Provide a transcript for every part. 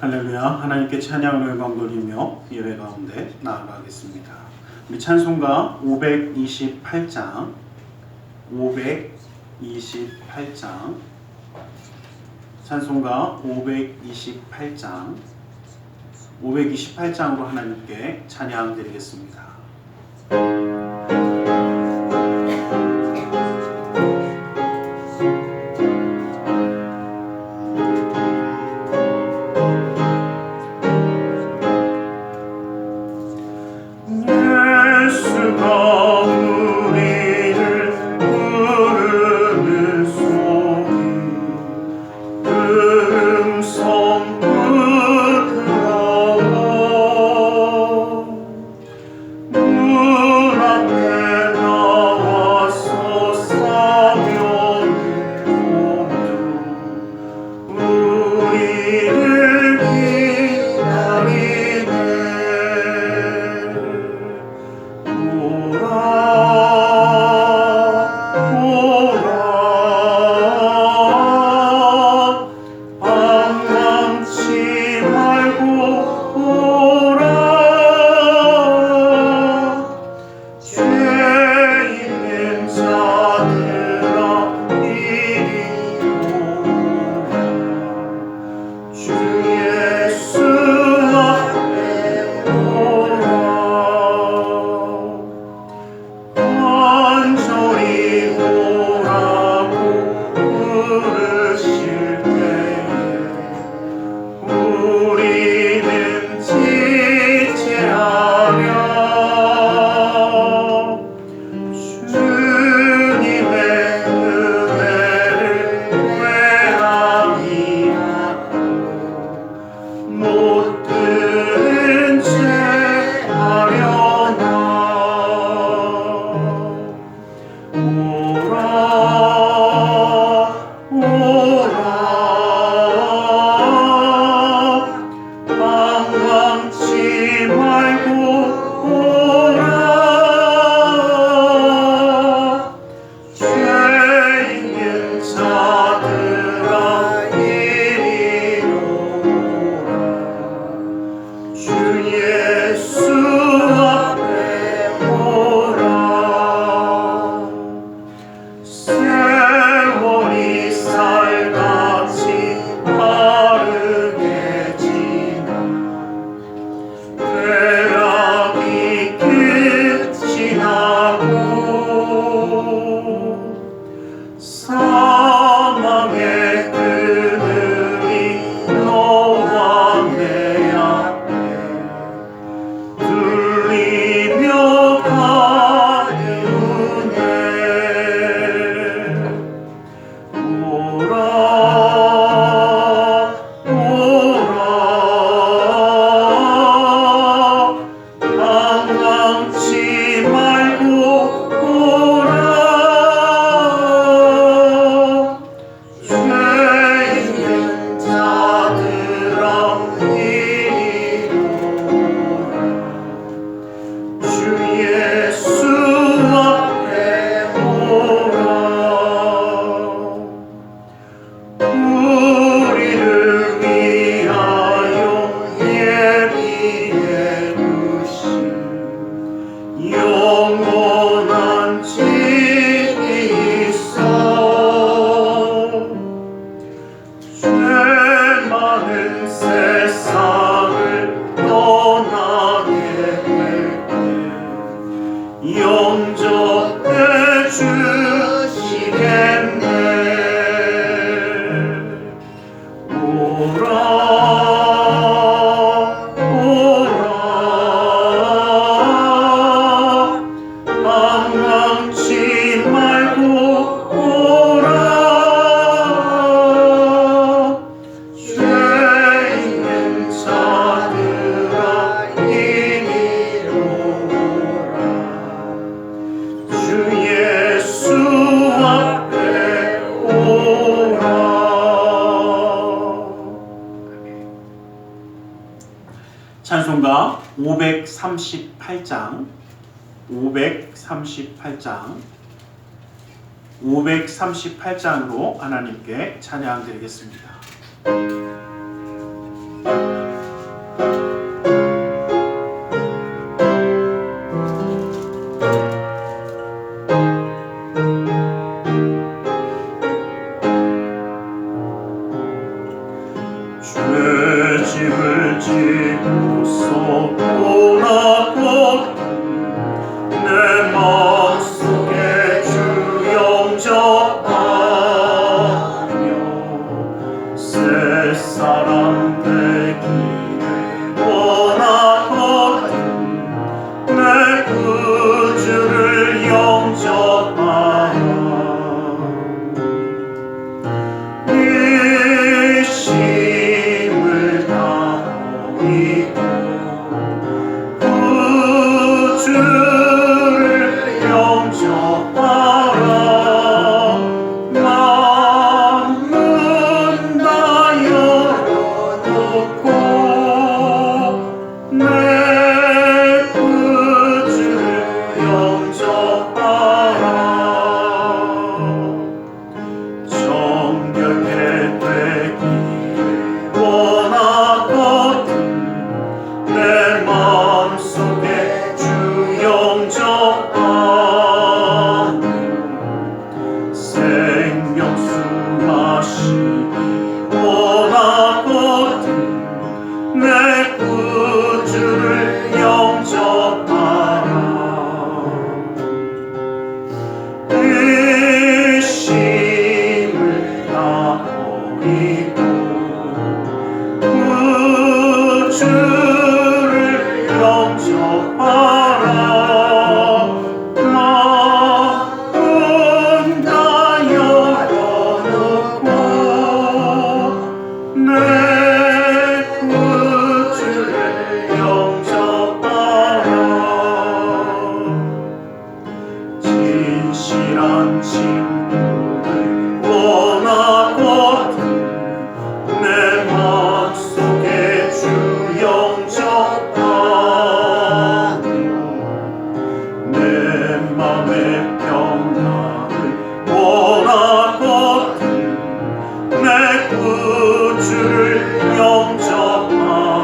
할렐루야. 하나님께 찬양을 영광 돌리며 예배 가운데 나아가겠습니다. 우리 찬송가 528장 찬송가 528장으로 하나님께 찬양 드리겠습니다. 찬송가 538장으로 하나님께 찬양 드리겠습니다. 죄짐을 지고서 떠나고 내 마음속에 주 영접하며 새 사람 되기를 원하거든 내 구주를 영접하라. 의심을 다 버리고 구주를 영접하라. 마음은 다 열어놓고 내 구주를 영접하라. 정결케 되기를 원하거든 내 마음속에 주 영접하며 생명수 마시기 원하거든 내 구주를 영접하라. 의심을 다 버리고 구주를 영접하라. 마음 다 열어놓고 내 구주를 영접하라. 진실한 친구를 원하거든 내 마음속에 주 영접하며 내 맘의 평안을 원하거든 내 구주를 영접하라.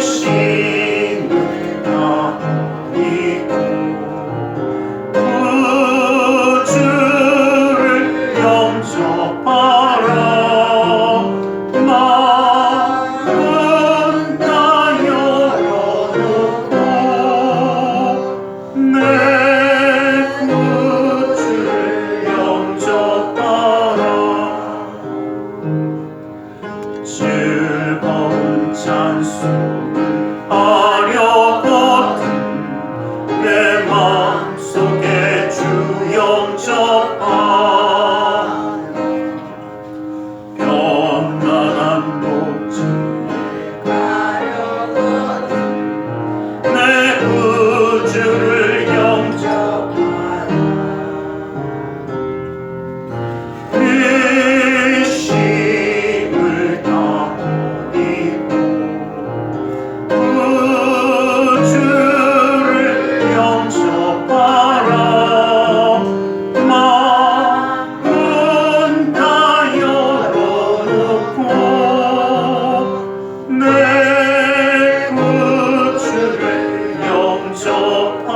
의심을 다 버리고 구주를 영접하라. 마음 다 열어놓고 내 구주를 영접하라. 즐거운 찬송을 하려거든 내 마음속에 주 영접하며 평안한 목지에 가려거든 내 구주를 영접하라. 의심을 다 버리고 구주를 영접하라. 마음 다 열어놓고 내 구주를 영접하라.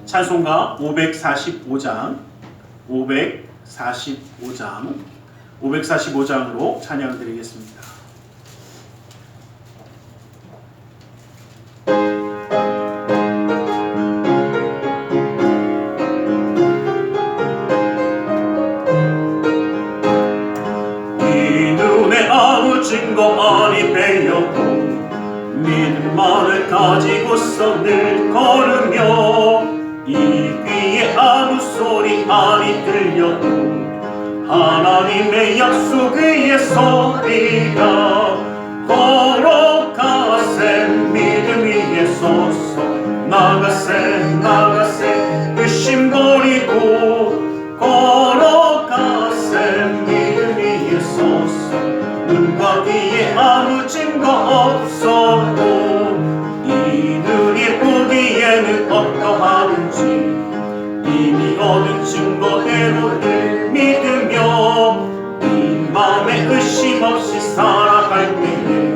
찬송가 545장으로 찬양을 드리겠습니다. 이 눈에 아무 증거 아니 배려도 믿음만을 가지고서 늘 걸으며 이 귀에 아무 소리 아니 들려도 하나님의 약속 위에 서리라. 걸어가세 믿음 위에 서서 나가세 의심 버리고 걸어가세 믿음 위에 서서 눈과 귀에 아무 증거 없어도 이 눈이 보기에는 어떠하든지 이미 얻은 증거대로 늘 믿으며 이 맘에 의심 없이 살아갈 때에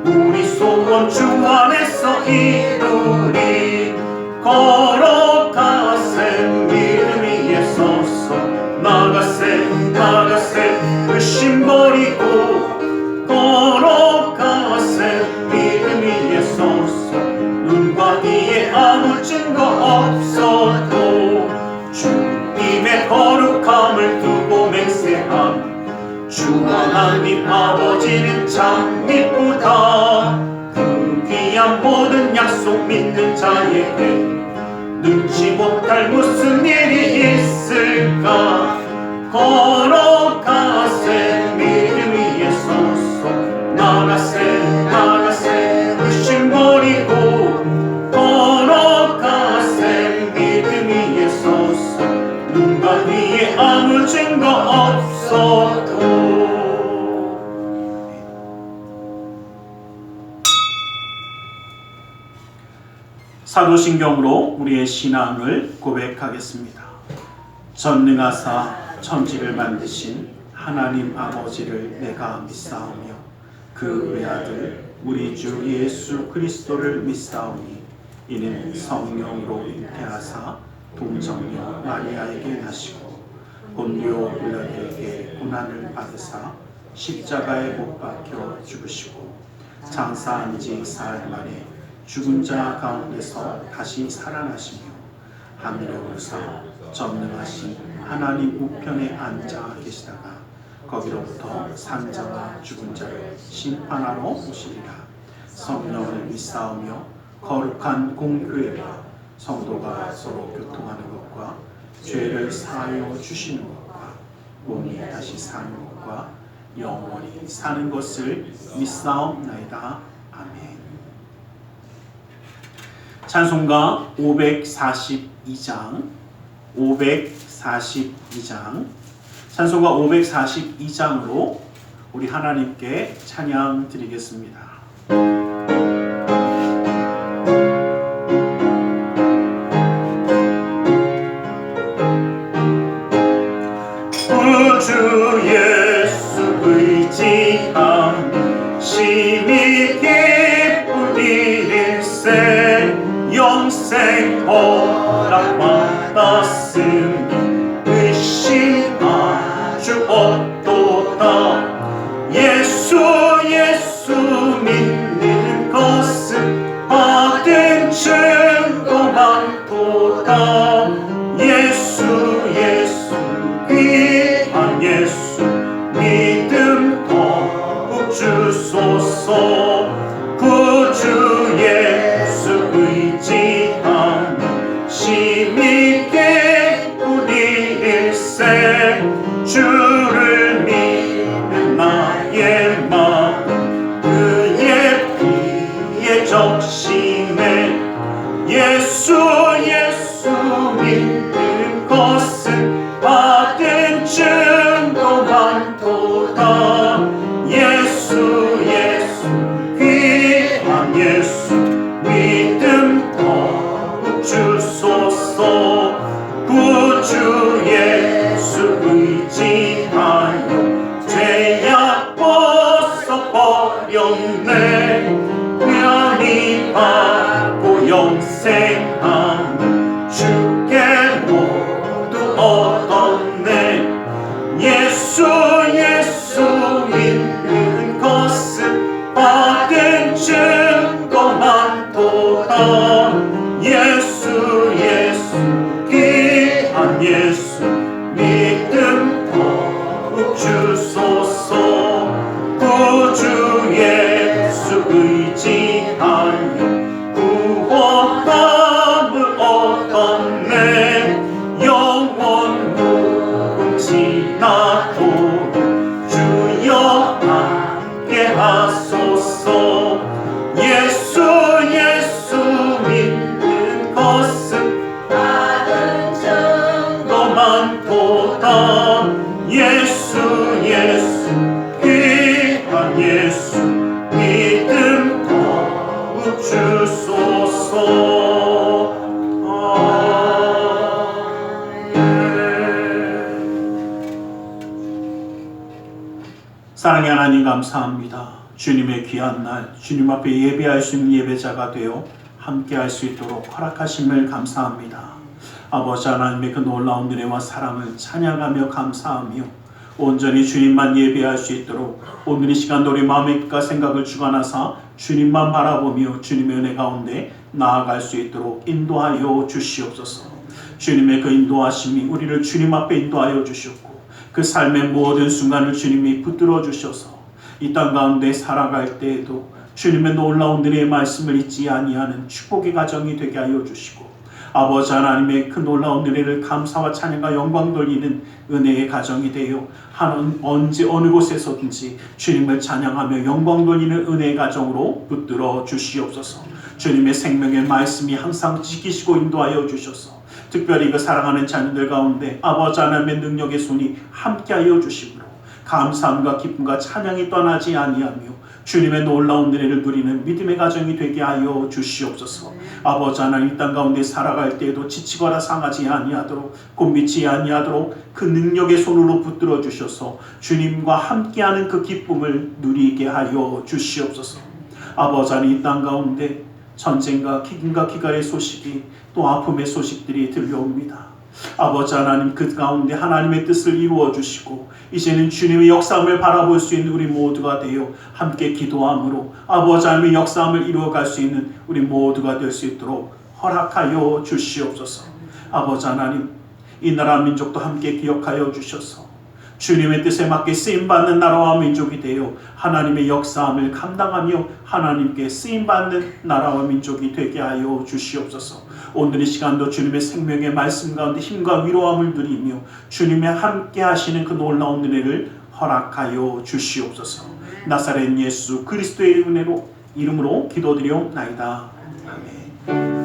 우리 소원 주 안에서 이루리. 걸어가세 믿음 위에 서서 나가세 의심 버리고 걸어가세 믿음 위에 서서 눈과 귀에 아무 증거 없어도 주님의 거룩함을 두고 맹세함 주 하나님 아버지는 참 이쁘다 그 귀한 모든 약속 믿는 자에게 능치 못할 무슨 일이 있을까 걸어가세 믿음 위에 서서 나가세 의심 버리고 걸어가세 믿음 위에 서서 눈과 귀에 아무 증거 없어도 사도신경으로 우리의 신앙을 고백하겠습니다. 전능하사 천지를 만드신 하나님 아버지를 내가 믿사오며 그 외아들 우리 주 예수 그리스도를 믿사오니 이는 성령으로 잉태하사 동정녀 마리아에게 나시고 본디오 빌라도에게 고난을 받으사 십자가에 못 박혀 죽으시고 장사한 지 사흘 만에 죽은 자 가운데서 다시 살아나시며 하늘에 오르사 전능하신 하나님 우편에 앉아 계시다가 거기로부터 산자와 죽은 자를 심판하러 오시리라. 성령을 믿사오며 거룩한 공교회와 성도가 서로 교통하는 것과 죄를 사하여 주시는 것과 몸이 다시 사는 것과 영원히 사는 것을 믿사옵나이다. 아멘. 찬송가 542장 찬송가 542장으로 우리 하나님께 찬양 드리겠습니다. 구주 예수 의지함 심히 기쁜 일세 영생 허락받았으니 의심 아주 없도다. 예수 믿는 것은 받은 증거 많도다. 예수 귀한 예수 믿음 더욱 주소서. 구주 예수 의지함 심히 기쁜 일세 주를 믿는 나의 마음 그의 피에 적시네. 예수 믿는 것은 받은 증거 많도다. 예수 귀한 예수 믿음 더욱 주소서. 구주 예수 의지하여 죄악 벗어버렸네. 면이 받고 영생함 주께 모두 얻었네. 예수 믿는 것은 받은 증거 많도다. 예수 귀한 예수 믿음 더욱 주소서. 구주 예수 의지하여 구원함을 얻었네. 영원 무궁지나도록 주여 함께 하소서. 예수 믿는 것은 받은 증거 많도다. 예수 귀한 예수 믿음 더욱 주소서. 사랑의 하나님 감사합니다. 주님의 귀한 날 주님 앞에 예배할 수 있는 예배자가 되어 함께 할 수 있도록 허락하심을 감사합니다. 아버지 하나님의 그 놀라운 은혜와 사랑을 찬양하며 감사하며 온전히 주님만 예배할 수 있도록 오늘 이 시간 우리 마음의 뜻과 생각을 주관하사 주님만 바라보며 주님의 은혜 가운데 나아갈 수 있도록 인도하여 주시옵소서. 주님의 그 인도하심이 우리를 주님 앞에 인도하여 주셨고 그 삶의 모든 순간을 주님이 붙들어 주셔서 이 땅 가운데 살아갈 때에도 주님의 놀라운 은혜의 말씀을 잊지 아니하는 축복의 가정이 되게 하여 주시고 아버지 하나님의 그 놀라운 은혜를 감사와 찬양과 영광 돌리는 은혜의 가정이 되어 언제 어느 곳에서든지 주님을 찬양하며 영광 돌리는 은혜의 가정으로 붙들어 주시옵소서. 주님의 생명의 말씀이 항상 지키시고 인도하여 주셔서 특별히 그 사랑하는 자녀들 가운데 아버지 하나님의 능력의 손이 함께하여 주시므로 감사함과 기쁨과 찬양이 떠나지 아니하며 주님의 놀라운 은혜를 누리는 믿음의 가정이 되게 하여 주시옵소서. 아버지 하나님 이 땅 가운데 살아갈 때에도 지치거나 상하지 아니하도록 곤비치 아니하도록 그 능력의 손으로 붙들어 주셔서 주님과 함께하는 그 기쁨을 누리게 하여 주시옵소서. 아버지 하나님 이 땅 가운데 전쟁과 기근과 기갈의 소식이 또 아픔의 소식들이 들려옵니다. 아버지 하나님 그 가운데 하나님의 뜻을 이루어 주시고 이제는 주님의 역사함을 바라볼 수 있는 우리 모두가 되어 함께 기도함으로 아버지 하나님의 역사함을 이루어갈 수 있는 우리 모두가 될 수 있도록 허락하여 주시옵소서. 아버지 하나님 이 나라 민족도 함께 기억하여 주셔서 주님의 뜻에 맞게 쓰임받는 나라와 민족이 되어 하나님의 역사함을 감당하며 하나님께 쓰임받는 나라와 민족이 되게 하여 주시옵소서. 오늘 이 시간도 주님의 생명의 말씀 가운데 힘과 위로함을 누리며 주님의 함께 하시는 그 놀라운 은혜를 허락하여 주시옵소서. 나사렛 예수 그리스도의 은혜로 이름으로 기도드리옵나이다. 아멘.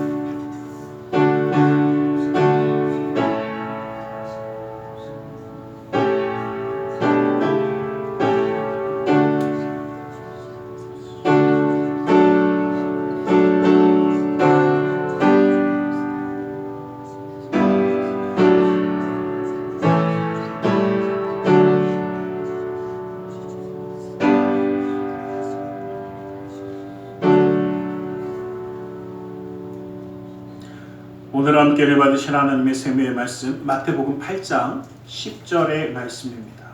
오늘 함께 받으신 하나님의 생명의 말씀 마태복음 8장 10절의 말씀입니다.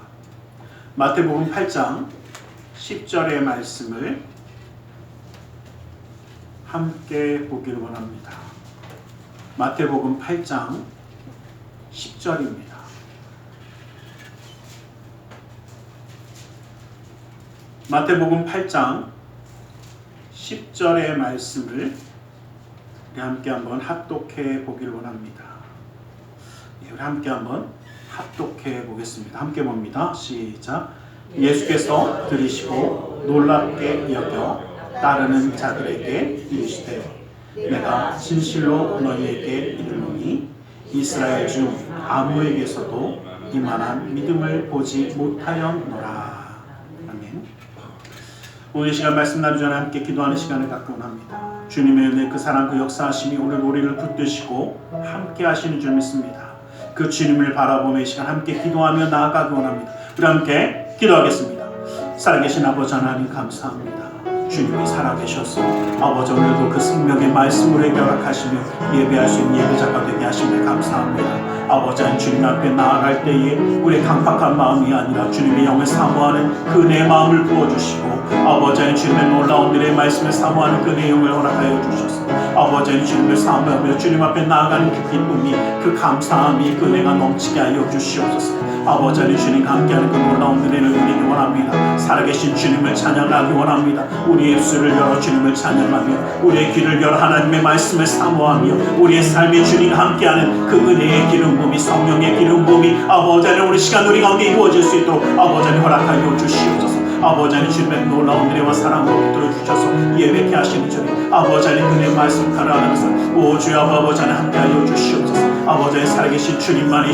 마태복음 8장 10절의 말씀을 함께 보기를 원합니다. 마태복음 8장 10절입니다. 마태복음 8장 10절의 말씀을 우리 함께 한번 합독해 보기를 원합니다. 우리 함께 한번 합독해 보겠습니다. 함께 봅니다. 시작. 예수께서 들으시고 놀랍게 여겨 따르는 자들에게 이르시되 내가 진실로 너희에게 이르노니 이스라엘 중 아무에게서도 이만한 믿음을 보지 못하였노라. 아멘. 오늘 시간 말씀 나누기 전에 함께 기도하는 시간을 갖고 합니다. 주님의 은혜 그 사랑 그 역사하심이 오늘 우리를 붙드시고 함께 하시는 줄 믿습니다. 그 주님을 바라보며 이 시간 함께 기도하며 나아가기 원합니다. 우리 함께 기도하겠습니다. 살아계신 아버지 하나님 감사합니다. 주님이 살아계셔서 아버지 오늘도 그 생명의 말씀으로 해결하시며 예배할 수 있는 예배자가 되게 하심을 감사합니다. 아버지 하나님 주님 앞에 나아갈 때에 우리의 강팍한 마음이 아니라 주님의 영을 사모하는 그 내 마음을 부어주시고 아버지 하나님 주님의 놀라운 은혜의 말씀을 사모하는 그 내용을 허락하여 주셔서 아버지 하나님 주님을 사모하며 주님 앞에 나아가는 그 기쁨이 그 감사함이 그 은혜가 넘치게 하여 주시옵소서. 아버지 하나님 주님과 함께하는 그 놀라운 은혜를 누리기 원합니다. 살아계신 주님을 찬양하기 원합니다. 우리의 입술을 열어 주님을 찬양하며 우리의 귀를 열어 하나님의 말씀을 사모하며 우리의 삶의 주님과 함께하는 그 은혜의 기름 부음이 성령의 기름 부음이 아버지 하나님 우리 시간 우리 가운데 이루어질 수 있도록 아버지 하나님 허락하여 주시옵소서. 아버지 하나님 주님의 놀라운 은혜와 사랑으로 붙들어 주셔서 예배케 하시는 주님 아버지 하나님 은혜의 말씀 가라앉아서 오 주여 아버지 하나님 함께하여 주시옵소서. 아버지 살아계신 주님만이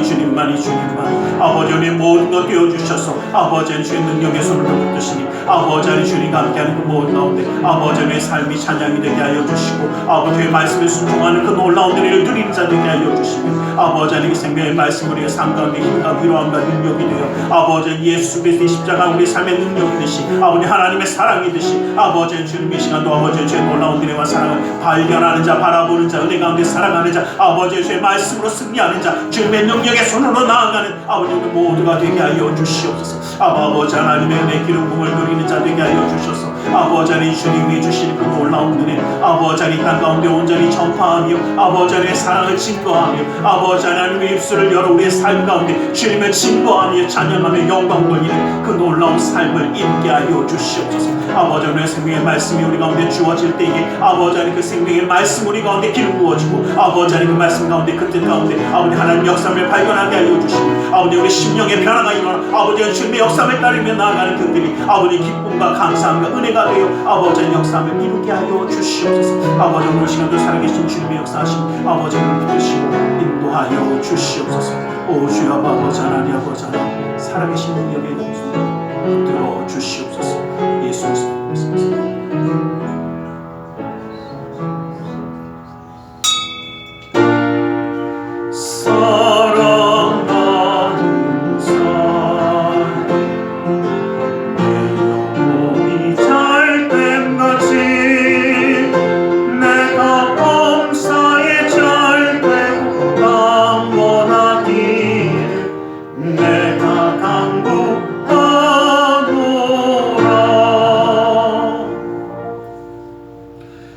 아버지 우리 모든 것 띄워주셔서 아버지 주의 능력의 손을 붙드시니 아버지 주님과 함께하는 그 모든 가운데 아버지 우리의 삶이 찬양이 되게 하여 주시고 아버지의 말씀에 순종하는 그 놀라운 은혜를 누리는 자 되게 하여 주시고 아버지 하나님의 생명의 말씀 우리의 삶 가운데 힘과 위로함과 능력이 되어 아버지 예수 그리스도의 십자가 우리 삶의 능력이듯이 아버지 하나님의 사랑이듯이 아버지 주님 이 시간도 아버지 주의 놀라운 은혜와 사랑을 발견하는 자 바라보는 자 은혜 가운데 살아가는 자 아버지 주의 말씀으로 승리하는 자 주님의 능력의 손으로 나아가는 아버지 우리 모두가 되게 하여 주시옵소서. 아버지 하나님의 은혜 기름 부음을 누리는 자 되게 하여 주셔서 아버지 하나님 주님이 주시는 그 놀라운 은혜 아버지 하나님 땅 가운데 온전히 전파하며 아버지 하나님의 사랑을 증거하며 아버지 하나님의 입술을 열어 우리의 삶 가운데 주님을 증거하며 찬양하며 영광 돌리는 그 놀라운 삶을 있게 하여 주시옵소서. 아버지 하나님의 생명의 말씀이 우리 가운데 주어질 때에 아버지 하나님 그 생명의 말씀 우리 가운데 기름 부어지고 아버지 하나님 그 말씀 가운데 그 뜻 가운데 아버지 하나님 역사를 발견하게 하여 주시고 아버지 우리 심령의 변화가 일어나 아버지 주님의 역사를 따르며 나아가는 그들이 아버지 기쁨과 감사함과 은혜가 되어 아버지 역사를 이루게 하여 주시옵소서. 아버지 오늘 시간도 살아계신 주님의 역사하심 아버지 믿으시고 인도하여 주시옵소서. 오 주여 아버지 하나님 아버지 하나님 살아계신 능력의 용서 들어 주시옵소서. 예수 그리스도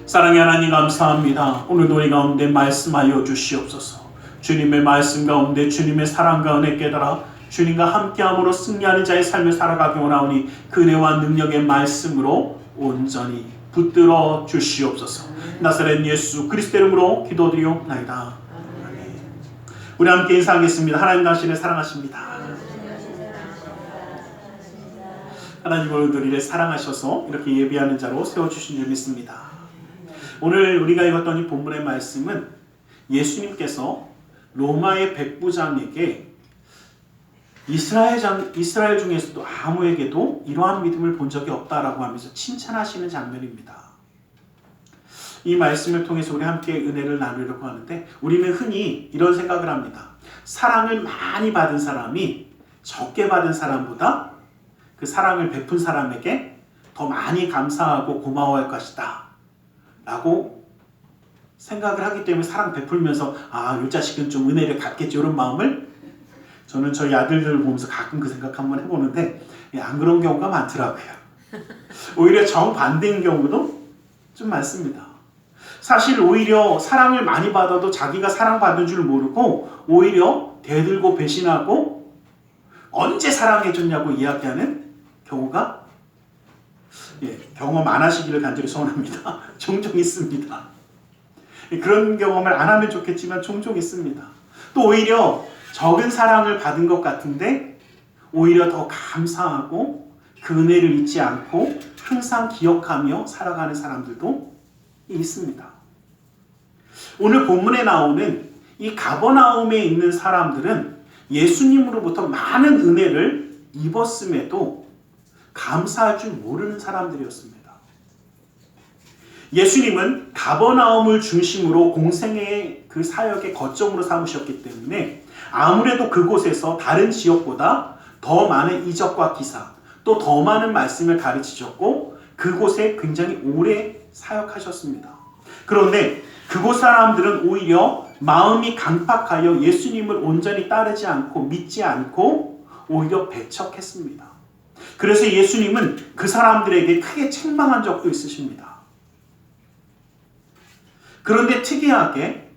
사랑의 하나님 감사합니다. 오늘도 우리 가운데 말씀하여 주시옵소서. 주님의 말씀 가운데 주님의 사랑과 은혜 깨달아 주님과 함께함으로 승리하는 자의 삶을 살아가기 원하오니 그 은혜와 능력의 말씀으로 온전히 붙들어 주시옵소서. 나사렛 예수 그리스도 이름으로 기도드리옵나이다. 아멘. 우리 함께 인사하겠습니다. 하나님 당신을 사랑하십니다. 하나님을 우리를 사랑하셔서 이렇게 예비하는 자로 세워주신 줄 믿습니다. 오늘 우리가 읽었던 이 본문의 말씀은 예수님께서 로마의 백부장에게 이스라엘 중에서도 아무에게도 이러한 믿음을 본 적이 없다라고 하면서 칭찬하시는 장면입니다. 이 말씀을 통해서 우리 함께 은혜를 나누려고 하는데 우리는 흔히 이런 생각을 합니다. 사랑을 많이 받은 사람이 적게 받은 사람보다 그 사랑을 베푼 사람에게 더 많이 감사하고 고마워할 것이다 라고 생각을 하기 때문에 사랑 베풀면서 이 자식은 좀 은혜를 갚겠지 이런 마음을 저는 저희 아들들을 보면서 가끔 그 생각 한번 해보는데 안 그런 경우가 많더라고요. 오히려 정반대인 경우도 좀 많습니다. 사실 오히려 사랑을 많이 받아도 자기가 사랑받는 줄 모르고 오히려 대들고 배신하고 언제 사랑해줬냐고 이야기하는 경우가 경험 안 하시기를 간절히 소원합니다. 종종 있습니다. 그런 경험을 안 하면 좋겠지만 종종 있습니다. 또 오히려 적은 사랑을 받은 것 같은데 오히려 더 감사하고 그 은혜를 잊지 않고 항상 기억하며 살아가는 사람들도 있습니다. 오늘 본문에 나오는 이 가버나움에 있는 사람들은 예수님으로부터 많은 은혜를 입었음에도 감사할 줄 모르는 사람들이었습니다. 예수님은 가버나움을 중심으로 공생의 그 사역의 거점으로 삼으셨기 때문에 아무래도 그곳에서 다른 지역보다 더 많은 이적과 기사, 또 더 많은 말씀을 가르치셨고 그곳에 굉장히 오래 사역하셨습니다. 그런데 그곳 사람들은 오히려 마음이 강팍하여 예수님을 온전히 따르지 않고 믿지 않고 오히려 배척했습니다. 그래서 예수님은 그 사람들에게 크게 책망한 적도 있으십니다. 그런데 특이하게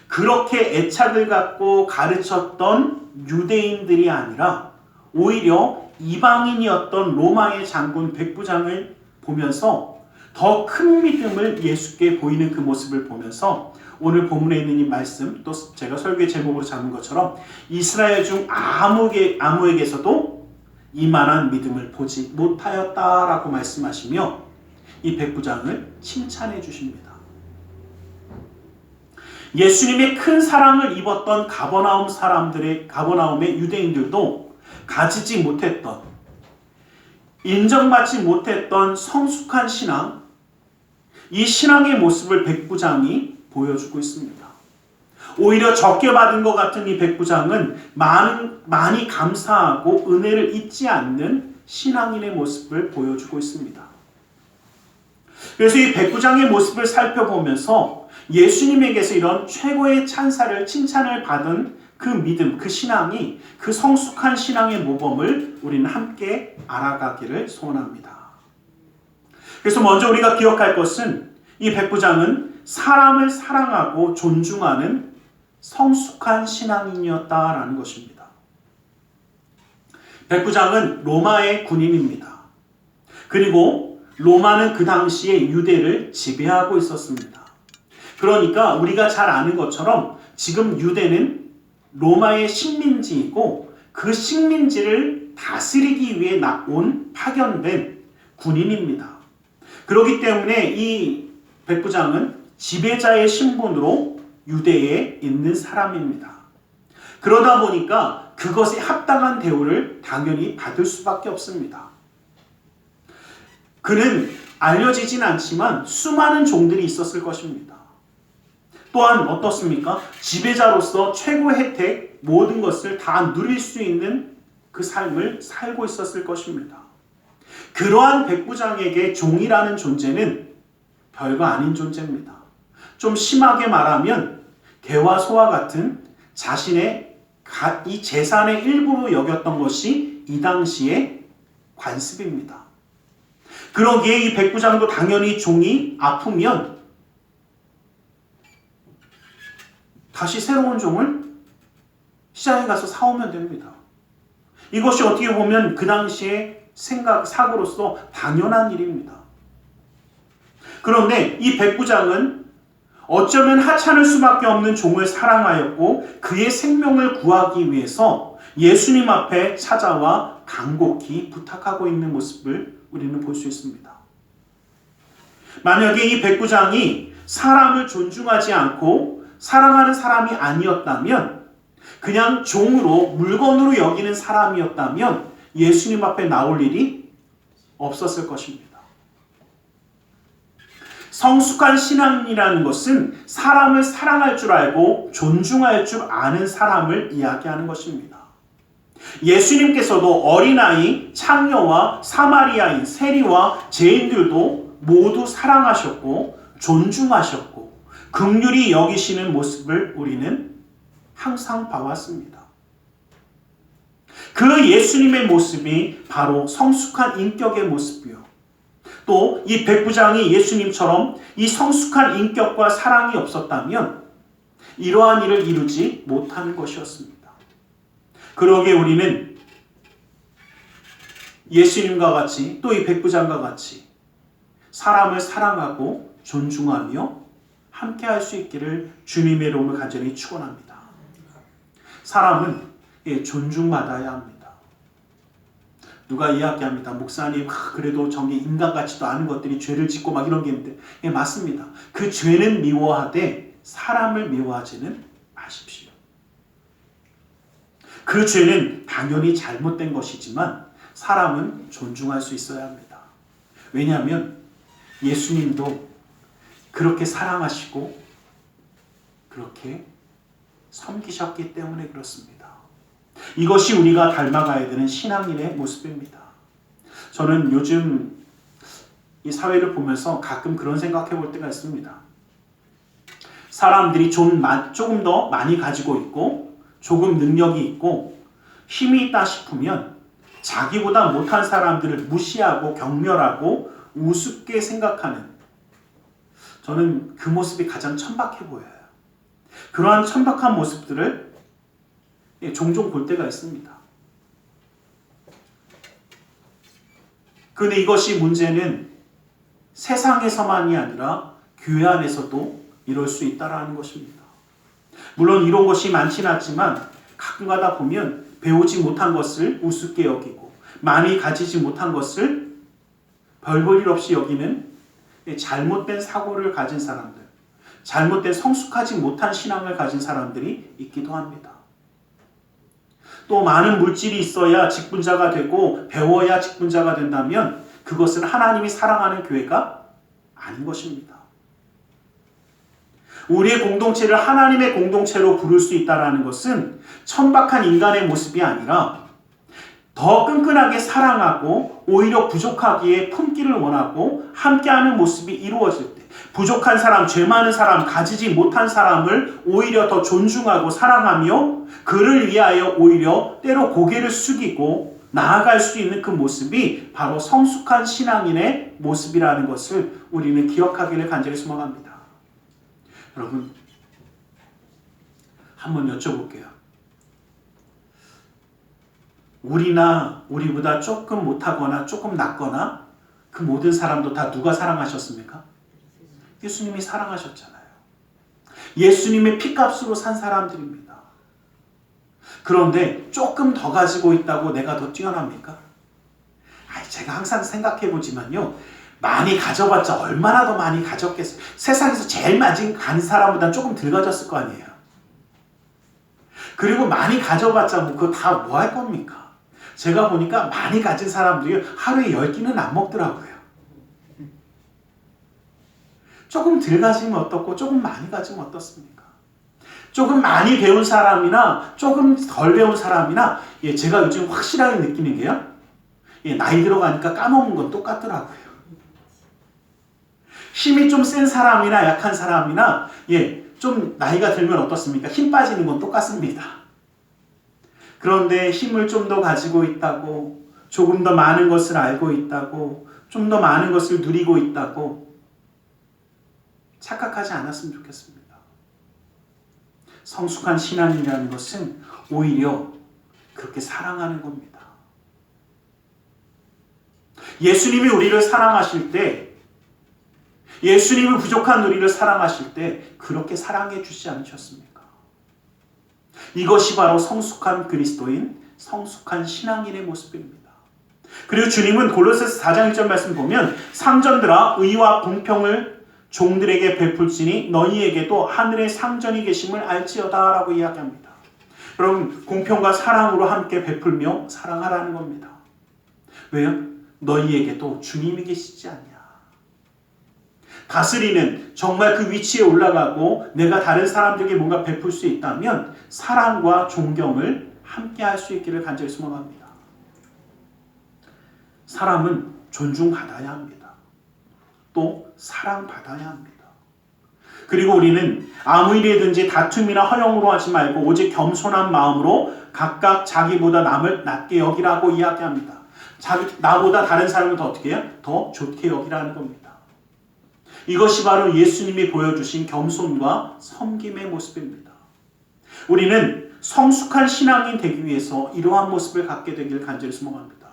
그렇게 애착을 갖고 가르쳤던 유대인들이 아니라 오히려 이방인이었던 로마의 장군 백부장을 보면서 더 큰 믿음을 예수께 보이는 그 모습을 보면서 오늘 본문에 있는 이 말씀, 또 제가 설교의 제목으로 잡은 것처럼 이스라엘 중 아무에게서도 이만한 믿음을 보지 못하였다라고 말씀하시며 이 백부장을 칭찬해 주십니다. 예수님의 큰 사랑을 입었던 가버나움의 유대인들도 가지지 못했던, 인정받지 못했던 성숙한 신앙, 이 신앙의 모습을 백부장이 보여주고 있습니다. 오히려 적게 받은 것 같은 이 백부장은 많이 감사하고 은혜를 잊지 않는 신앙인의 모습을 보여주고 있습니다. 그래서 이 백부장의 모습을 살펴보면서 예수님에게서 이런 최고의 칭찬을 받은 그 믿음, 그 신앙이, 그 성숙한 신앙의 모범을 우리는 함께 알아가기를 소원합니다. 그래서 먼저 우리가 기억할 것은 이 백부장은 사람을 사랑하고 존중하는 성숙한 신앙인이었다라는 것입니다. 백부장은 로마의 군인입니다. 그리고 로마는 그 당시에 유대를 지배하고 있었습니다. 그러니까 우리가 잘 아는 것처럼 지금 유대는 로마의 식민지이고 그 식민지를 다스리기 위해 파견된 군인입니다. 그렇기 때문에 이 백부장은 지배자의 신분으로 유대에 있는 사람입니다. 그러다 보니까 그것에 합당한 대우를 당연히 받을 수밖에 없습니다. 그는 알려지진 않지만 수많은 종들이 있었을 것입니다. 또한 어떻습니까? 지배자로서 최고의 혜택, 모든 것을 다 누릴 수 있는 그 삶을 살고 있었을 것입니다. 그러한 백부장에게 종이라는 존재는 별거 아닌 존재입니다. 좀 심하게 말하면 개와 소와 같은 자신의 이 재산의 일부로 여겼던 것이 이 당시의 관습입니다. 그러기에 이 백부장도 당연히 종이 아프면 다시 새로운 종을 시장에 가서 사오면 됩니다. 이것이 어떻게 보면 그 당시의 사고로서 당연한 일입니다. 그런데 이 백부장은 어쩌면 하찮을 수밖에 없는 종을 사랑하였고 그의 생명을 구하기 위해서 예수님 앞에 찾아와 간곡히 부탁하고 있는 모습을 우리는 볼 수 있습니다. 만약에 이 백부장이 사람을 존중하지 않고 사랑하는 사람이 아니었다면, 그냥 종으로 물건으로 여기는 사람이었다면 예수님 앞에 나올 일이 없었을 것입니다. 성숙한 신앙이라는 것은 사람을 사랑할 줄 알고 존중할 줄 아는 사람을 이야기하는 것입니다. 예수님께서도 어린아이, 창녀와 사마리아인, 세리와 죄인들도 모두 사랑하셨고 존중하셨고 긍휼히 여기시는 모습을 우리는 항상 봐왔습니다. 그 예수님의 모습이 바로 성숙한 인격의 모습이요. 또 이 백부장이 예수님처럼 이 성숙한 인격과 사랑이 없었다면 이러한 일을 이루지 못하는 것이었습니다. 그러기에 우리는 예수님과 같이 또 이 백부장과 같이 사람을 사랑하고 존중하며 함께할 수 있기를 주님의 이름으로 간절히 축원합니다. 사람은 존중받아야 합니다. 누가 이야기합니다. 목사님, 그래도 저게 인간 같지도 않은 것들이 죄를 짓고 막 이런 게 있는데, 맞습니다. 그 죄는 미워하되 사람을 미워하지는 마십시오. 그 죄는 당연히 잘못된 것이지만 사람은 존중할 수 있어야 합니다. 왜냐하면 예수님도 그렇게 사랑하시고 그렇게 섬기셨기 때문에 그렇습니다. 이것이 우리가 닮아가야 되는 신앙인의 모습입니다. 저는 요즘 이 사회를 보면서 가끔 그런 생각해 볼 때가 있습니다. 사람들이 조금 더 많이 가지고 있고 조금 능력이 있고 힘이 있다 싶으면 자기보다 못한 사람들을 무시하고 경멸하고 우습게 생각하는, 저는 그 모습이 가장 천박해 보여요. 그러한 천박한 모습들을 종종 볼 때가 있습니다. 그런데 이것이 문제는 세상에서만이 아니라 교회 안에서도 이럴 수 있다는 것입니다. 물론 이런 것이 많지는 않지만 가끔가다 보면 배우지 못한 것을 우습게 여기고 많이 가지지 못한 것을 별 볼 일 없이 여기는 잘못된 사고를 가진 사람들, 잘못된 성숙하지 못한 신앙을 가진 사람들이 있기도 합니다. 또 많은 물질이 있어야 직분자가 되고 배워야 직분자가 된다면 그것은 하나님이 사랑하는 교회가 아닌 것입니다. 우리의 공동체를 하나님의 공동체로 부를 수 있다는 것은 천박한 인간의 모습이 아니라 더 끈끈하게 사랑하고 오히려 부족하기에 품기를 원하고 함께하는 모습이 이루어질 때 부족한 사람, 죄 많은 사람, 가지지 못한 사람을 오히려 더 존중하고 사랑하며 그를 위하여 오히려 때로 고개를 숙이고 나아갈 수 있는 그 모습이 바로 성숙한 신앙인의 모습이라는 것을 우리는 기억하기를 간절히 소망합니다. 여러분, 한번 여쭤볼게요. 우리보다 조금 못하거나 조금 낫거나 그 모든 사람도 다 누가 사랑하셨습니까? 예수님이 사랑하셨잖아요. 예수님의 피값으로 산 사람들입니다. 그런데 조금 더 가지고 있다고 내가 더 뛰어납니까? 제가 항상 생각해보지만요. 많이 가져봤자 얼마나 더 많이 가졌겠어요. 세상에서 제일 많이 간 사람보다 조금 덜 가졌을 거 아니에요. 그리고 많이 가져봤자 그거 다 뭐 할 겁니까? 제가 보니까 많이 가진 사람들이 하루에 10끼는 안 먹더라고요. 조금 덜 가지면 어떻고 조금 많이 가지면 어떻습니까? 조금 많이 배운 사람이나 조금 덜 배운 사람이나 제가 요즘 확실하게 느끼는 게요. 나이 들어가니까 까먹은 건 똑같더라고요. 힘이 좀 센 사람이나 약한 사람이나 좀 나이가 들면 어떻습니까? 힘 빠지는 건 똑같습니다. 그런데 힘을 좀 더 가지고 있다고, 조금 더 많은 것을 알고 있다고, 좀 더 많은 것을 누리고 있다고 착각하지 않았으면 좋겠습니다. 성숙한 신앙이라는 것은 오히려 그렇게 사랑하는 겁니다. 예수님이 우리를 사랑하실 때, 예수님이 부족한 우리를 사랑하실 때 그렇게 사랑해 주시지 않으셨습니까? 이것이 바로 성숙한 그리스도인, 성숙한 신앙인의 모습입니다. 그리고 주님은 골로새서 4장 1절 말씀 보면 상전들아 의와 공평을 종들에게 베풀지니 너희에게도 하늘의 상전이 계심을 알지어다 라고 이야기합니다. 여러분, 공평과 사랑으로 함께 베풀며 사랑하라는 겁니다. 왜요? 너희에게도 주님이 계시지 않냐. 다스리는 정말 그 위치에 올라가고 내가 다른 사람들에게 뭔가 베풀 수 있다면 사랑과 존경을 함께 할 수 있기를 간절히 소망합니다. 사람은 존중받아야 합니다. 또 사랑받아야 합니다. 그리고 우리는 아무 일이든지 다툼이나 허영으로 하지 말고 오직 겸손한 마음으로 각각 자기보다 남을 낮게 여기라고 이야기합니다. 나보다 다른 사람을 더 어떻게 해요? 더 좋게 여기라는 겁니다. 이것이 바로 예수님이 보여주신 겸손과 섬김의 모습입니다. 우리는 성숙한 신앙인 되기 위해서 이러한 모습을 갖게 되기를 간절히 소망합니다.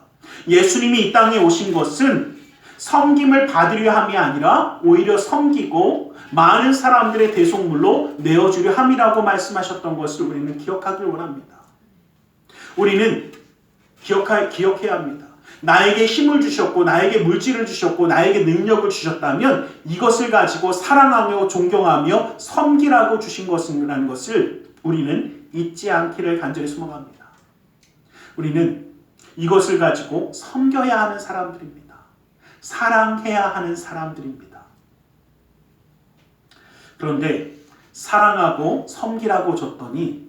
예수님이 이 땅에 오신 것은 섬김을 받으려 함이 아니라 오히려 섬기고 많은 사람들의 대속물로 내어주려 함이라고 말씀하셨던 것을 우리는 기억하길 원합니다. 우리는 기억해야 합니다. 나에게 힘을 주셨고 나에게 물질을 주셨고 나에게 능력을 주셨다면 이것을 가지고 사랑하며 존경하며 섬기라고 주신 것이라는 것을 우리는 잊지 않기를 간절히 소망합니다. 우리는 이것을 가지고 섬겨야 하는 사람들입니다. 사랑해야 하는 사람들입니다. 그런데 사랑하고 섬기라고 줬더니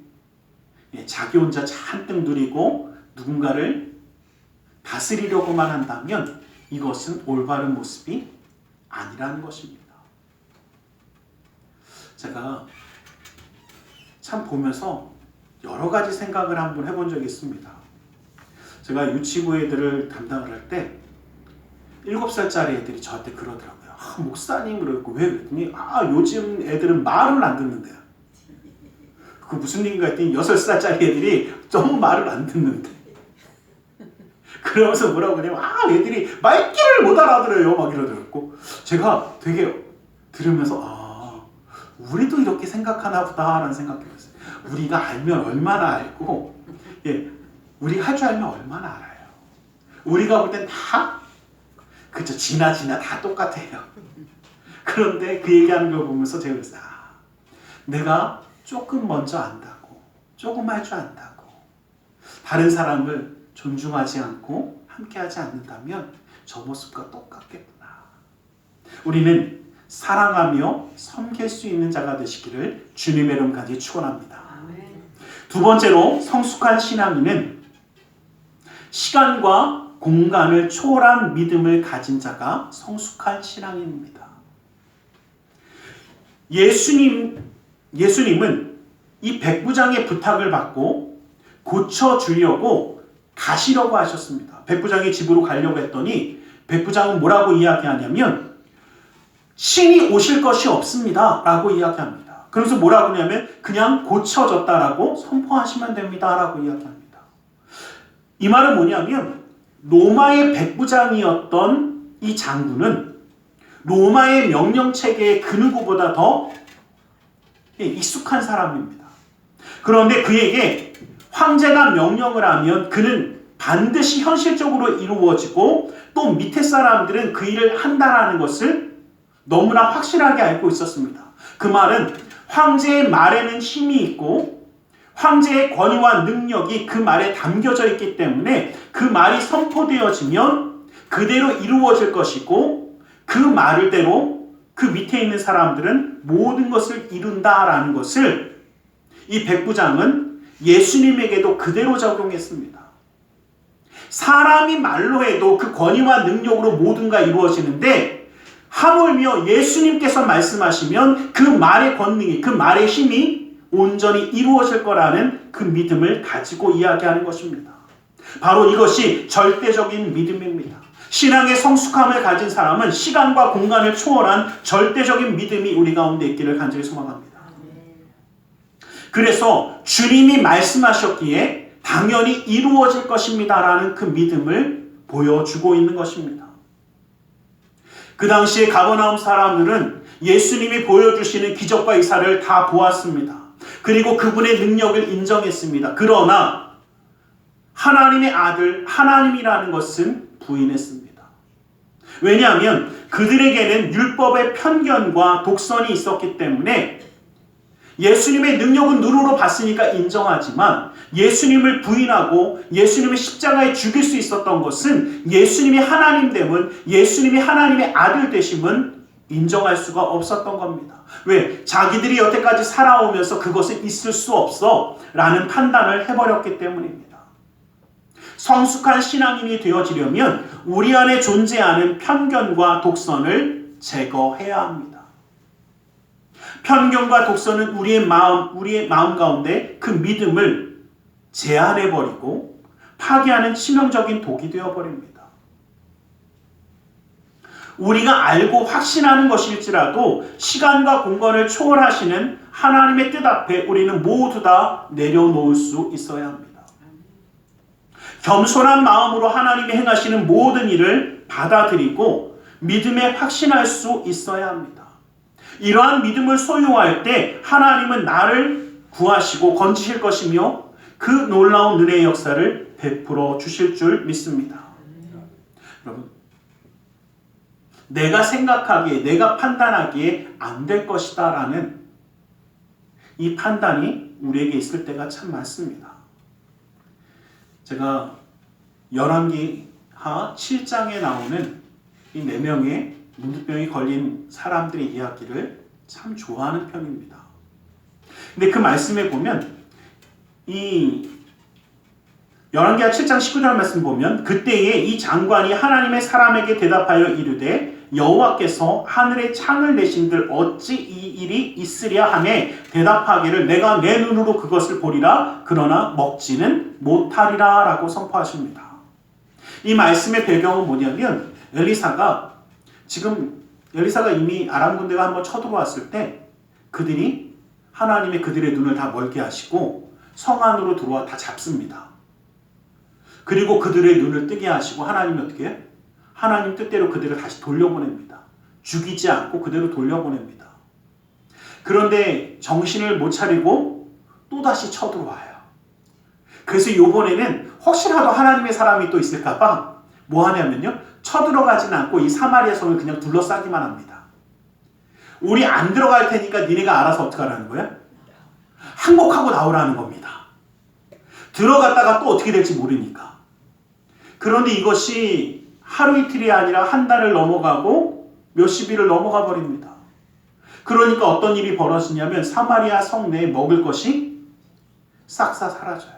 자기 혼자 잔뜩 누리고 누군가를 다스리려고만 한다면 이것은 올바른 모습이 아니라는 것입니다. 제가 참 보면서 여러 가지 생각을 한번 해본 적이 있습니다. 제가 유치부 애들을 담당을 할 때 7살짜리 애들이 저한테 그러더라고요. 목사님 그러고 왜 그랬더니 요즘 애들은 말을 안 듣는데요. 그 무슨 얘기인가 했더니 6살짜리 애들이 너무 말을 안 듣는데 그러면서 뭐라고 그러냐면 애들이 말귀를 못 알아들어요 막 이러더라고. 제가 되게 들으면서 우리도 이렇게 생각하나 보다 라는 생각해봤어요. 우리가 알면 얼마나 알고 우리가 할 줄 알면 얼마나 알아요. 우리가 볼 땐 다 그쵸 지나 다 똑같아요. 그런데 그 얘기하는 걸 보면서 제가 그랬어요. 내가 조금 먼저 안다고, 조금 할 줄 안다고, 다른 사람을 존중하지 않고 함께하지 않는다면 저 모습과 똑같겠구나. 우리는 사랑하며 섬길 수 있는 자가 되시기를 주님의 이름까지 축원합니다. 두 번째로 성숙한 신앙인은 시간과 공간을 초월한 믿음을 가진 자가 성숙한 신앙인입니다. 예수님은 이 백부장의 부탁을 받고 고쳐주려고 가시려고 하셨습니다. 백부장의 집으로 가려고 했더니 백부장은 뭐라고 이야기하냐면 신이 오실 것이 없습니다 라고 이야기합니다. 그래서 뭐라고 하냐면 그냥 고쳐졌다라고 선포하시면 됩니다 라고 이야기합니다. 이 말은 뭐냐면 로마의 백부장이었던 이 장군은 로마의 명령체계의 그 누구보다 더 익숙한 사람입니다. 그런데 그에게 황제가 명령을 하면 그는 반드시 현실적으로 이루어지고 또 밑에 사람들은 그 일을 한다는 것을 너무나 확실하게 알고 있었습니다. 그 말은 황제의 말에는 힘이 있고 황제의 권위와 능력이 그 말에 담겨져 있기 때문에 그 말이 선포되어지면 그대로 이루어질 것이고 그 말대로 그 밑에 있는 사람들은 모든 것을 이룬다라는 것을 이 백부장은 예수님에게도 그대로 적용했습니다. 사람이 말로 해도 그 권위와 능력으로 모든가 이루어지는데 하물며 예수님께서 말씀하시면 그 말의 권능이, 그 말의 힘이 온전히 이루어질 거라는 그 믿음을 가지고 이야기하는 것입니다. 바로 이것이 절대적인 믿음입니다. 신앙의 성숙함을 가진 사람은 시간과 공간을 초월한 절대적인 믿음이 우리 가운데 있기를 간절히 소망합니다. 그래서 주님이 말씀하셨기에 당연히 이루어질 것입니다라는 그 믿음을 보여주고 있는 것입니다. 그 당시에 가버나움 사람들은 예수님이 보여주시는 기적과 이사를 다 보았습니다. 그리고 그분의 능력을 인정했습니다. 그러나 하나님의 아들, 하나님이라는 것은 부인했습니다. 왜냐하면 그들에게는 율법의 편견과 독선이 있었기 때문에 예수님의 능력은 눈으로 봤으니까 인정하지만 예수님을 부인하고 예수님의 십자가에 죽일 수 있었던 것은 예수님이 하나님됨은, 예수님이 하나님의 아들 되심은 인정할 수가 없었던 겁니다. 왜? 자기들이 여태까지 살아오면서 그것은 있을 수 없어 라는 판단을 해버렸기 때문입니다. 성숙한 신앙인이 되어지려면 우리 안에 존재하는 편견과 독선을 제거해야 합니다. 편견과 독선은 우리의 마음 가운데 그 믿음을 제한해버리고 파괴하는 치명적인 독이 되어버립니다. 우리가 알고 확신하는 것일지라도 시간과 공간을 초월하시는 하나님의 뜻 앞에 우리는 모두 다 내려놓을 수 있어야 합니다. 겸손한 마음으로 하나님이 행하시는 모든 일을 받아들이고 믿음에 확신할 수 있어야 합니다. 이러한 믿음을 소유할 때 하나님은 나를 구하시고 건지실 것이며 그 놀라운 은혜의 역사를 베풀어 주실 줄 믿습니다. 여러분, 내가 생각하기에, 내가 판단하기에 안 될 것이다 라는 이 판단이 우리에게 있을 때가 참 많습니다. 제가 열왕기하 7장에 나오는 이 4명의 문득병이 걸린 사람들의 이야기를 참 좋아하는 편입니다. 근데 그 말씀에 보면 이 열왕기하 7장 19절 말씀 보면 그때에 이 장관이 하나님의 사람에게 대답하여 이르되 여호와께서 하늘에 창을 내신들 어찌 이 일이 있으랴 하매 대답하기를 내가 내 눈으로 그것을 보리라 그러나 먹지는 못하리라 라고 선포하십니다. 이 말씀의 배경은 뭐냐면 엘리사가 이미 아람 군대가 한번 쳐들어왔을 때 그들이 하나님의 그들의 눈을 다 멀게 하시고 성 안으로 들어와 다 잡습니다. 그리고 그들의 눈을 뜨게 하시고 하나님이 어떻게 해요? 하나님 뜻대로 그들을 다시 돌려보냅니다. 죽이지 않고 그대로 돌려보냅니다. 그런데 정신을 못 차리고 또다시 쳐들어와요. 그래서 이번에는 혹시라도 하나님의 사람이 또 있을까봐 뭐 하냐면요. 쳐들어가지는 않고 이 사마리아 성을 그냥 둘러싸기만 합니다. 우리 안 들어갈 테니까 니네가 알아서 어떻게 하라는 거야? 항복하고 나오라는 겁니다. 들어갔다가 또 어떻게 될지 모르니까. 그런데 이것이 하루 이틀이 아니라 한 달을 넘어가고 몇십 일을 넘어가 버립니다. 그러니까 어떤 일이 벌어지냐면 사마리아 성내에 먹을 것이 싹다 사라져요.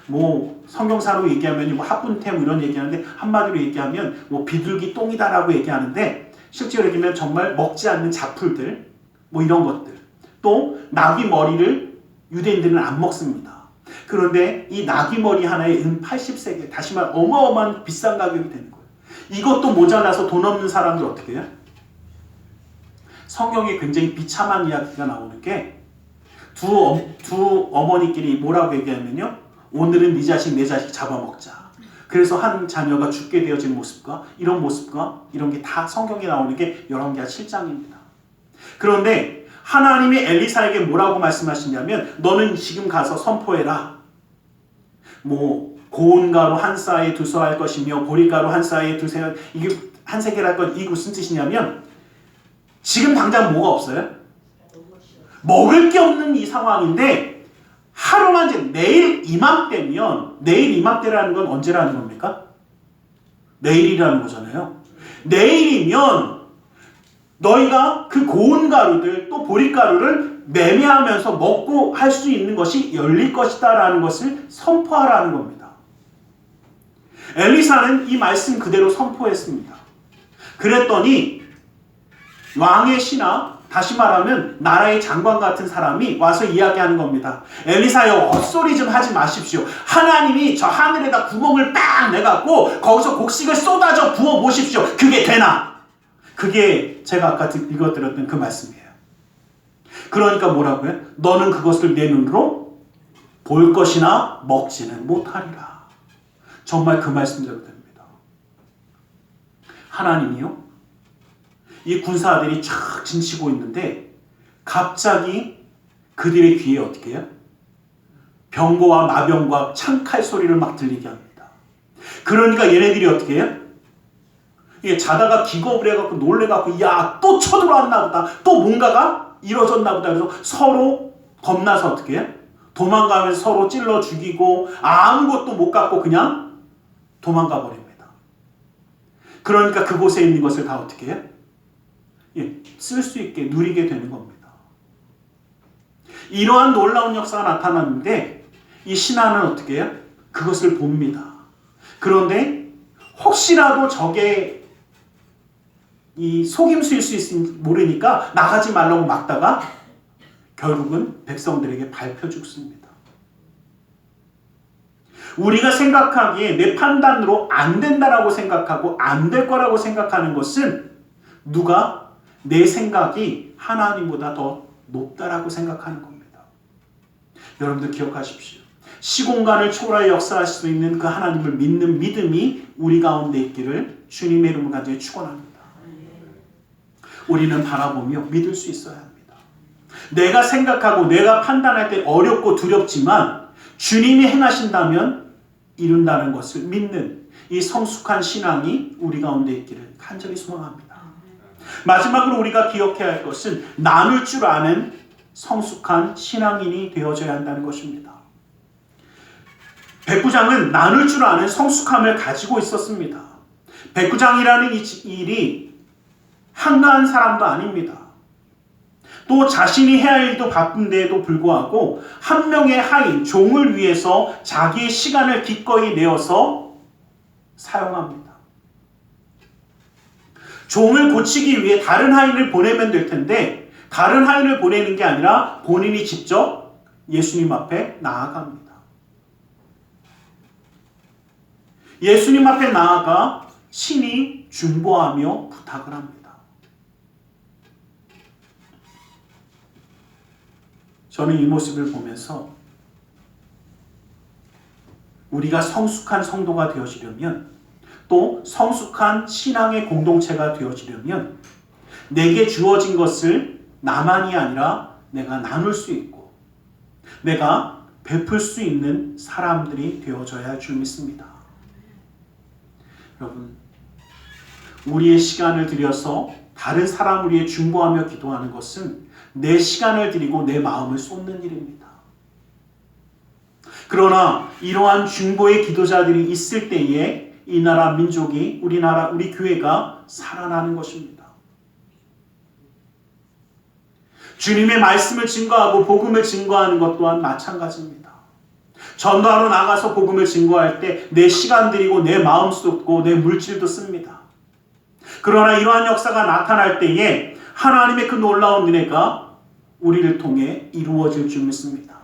뭐 성경사로 얘기하면 뭐 합분템 이런 얘기하는데 한마디로 얘기하면 뭐 비둘기 똥이다라고 얘기하는데 실제로 얘기하면 정말 먹지 않는 잡풀들 뭐 이런 것들 또 나귀 머리를 유대인들은 안 먹습니다. 그런데 이 나귀 머리 하나에 은 80세겔 다시 말 어마어마한 비싼 가격이 되는 거예요. 이것도 모자라서 돈 없는 사람들 어떻게 해요? 성경에 굉장히 비참한 이야기가 나오는 게 두 어머니끼리 뭐라고 얘기하면요. 오늘은 네 자식 내 자식 잡아먹자. 그래서 한 자녀가 죽게 되어진 모습과 이런 게 다 성경에 나오는 게 열왕기하 7장입니다. 그런데 하나님이 엘리사에게 뭐라고 말씀하시냐면 너는 지금 가서 선포해라. 뭐 고운 가루 한 싸에 2서 할 것이며 보리가루 한 싸에 2세 이게 한 세겔 할 것. 이게 무슨 뜻이냐면 지금 당장 뭐가 없어요? 먹을 게 없는 이 상황인데 하루만 이제 내일 이맘때라는 건 언제라는 겁니까? 내일이라는 거잖아요. 내일이면 너희가 그 고운 가루들 또 보리가루를 매매하면서 먹고 할 수 있는 것이 열릴 것이다 라는 것을 선포하라는 겁니다. 엘리사는 이 말씀 그대로 선포했습니다. 그랬더니 왕의 신하 다시 말하면 나라의 장관 같은 사람이 와서 이야기하는 겁니다. 엘리사여 헛소리 좀 하지 마십시오. 하나님이 저 하늘에다 구멍을 딱 내갖고 거기서 곡식을 쏟아져 부어 보십시오. 그게 되나? 그게 제가 아까 읽어드렸던 그 말씀이에요. 그러니까 뭐라고요? 너는 그것을 내 눈으로 볼 것이나 먹지는 못하리라. 정말 그 말씀대로 됩니다. 하나님이요? 이 군사들이 쫙 진치고 있는데 갑자기 그들의 귀에 어떻게 해요? 병거와 마병과 창칼 소리를 막 들리게 합니다. 그러니까 얘네들이 어떻게 해요? 이게 자다가 기겁을 해갖고 놀래갖고 야 또 쳐들어왔나 보다. 또 뭔가가 이뤄졌나 보다. 그래서 서로 겁나서 어떻게 해요? 도망가면서 서로 찔러 죽이고 아무것도 못 갖고 그냥 도망가 버립니다. 그러니까 그곳에 있는 것을 다 어떻게 해요? 쓸 수 있게 누리게 되는 겁니다. 이러한 놀라운 역사가 나타났는데 이 신하는 어떻게 해요? 그것을 봅니다. 그런데 혹시라도 저게 이 속임수일 수 있을지 모르니까 나가지 말라고 막다가 결국은 백성들에게 밟혀 죽습니다. 우리가 생각하기에 내 판단으로 안 된다라고 생각하고 안 될 거라고 생각하는 것은 누가 내 생각이 하나님보다 더 높다라고 생각하는 겁니다. 여러분들 기억하십시오. 시공간을 초월하여 역사하실 수 있는 그 하나님을 믿는 믿음이 우리 가운데 있기를 주님의 이름으로 간절히 축원합니다. 우리는 바라보며 믿을 수 있어야 합니다. 내가 생각하고 내가 판단할 때 어렵고 두렵지만 주님이 행하신다면 이룬다는 것을 믿는 이 성숙한 신앙이 우리 가운데 있기를 간절히 소망합니다. 마지막으로 우리가 기억해야 할 것은 나눌 줄 아는 성숙한 신앙인이 되어져야 한다는 것입니다. 백부장은 나눌 줄 아는 성숙함을 가지고 있었습니다. 백부장이라는 이 일이 한가한 사람도 아닙니다. 또 자신이 해야 할 일도 바쁜데에도 불구하고 한 명의 하인, 종을 위해서 자기의 시간을 기꺼이 내어서 사용합니다. 종을 고치기 위해 다른 하인을 보내면 될 텐데 다른 하인을 보내는 게 아니라 본인이 직접 예수님 앞에 나아갑니다. 예수님 앞에 나아가 신이 중보하며 부탁을 합니다. 저는 이 모습을 보면서 우리가 성숙한 성도가 되어지려면 또 성숙한 신앙의 공동체가 되어지려면 내게 주어진 것을 나만이 아니라 내가 나눌 수 있고 내가 베풀 수 있는 사람들이 되어져야 할 줄 믿습니다. 여러분, 우리의 시간을 들여서 다른 사람을 위해 중보하며 기도하는 것은 내 시간을 드리고 내 마음을 쏟는 일입니다. 그러나 이러한 중보의 기도자들이 있을 때에 이 나라 민족이, 우리나라, 우리 교회가 살아나는 것입니다. 주님의 말씀을 증거하고 복음을 증거하는 것 또한 마찬가지입니다. 전도하러 나가서 복음을 증거할 때 내 시간 들이고 내 마음 쏟고 내 물질도 씁니다. 그러나 이러한 역사가 나타날 때에 하나님의 그 놀라운 은혜가 우리를 통해 이루어질 줄 믿습니다.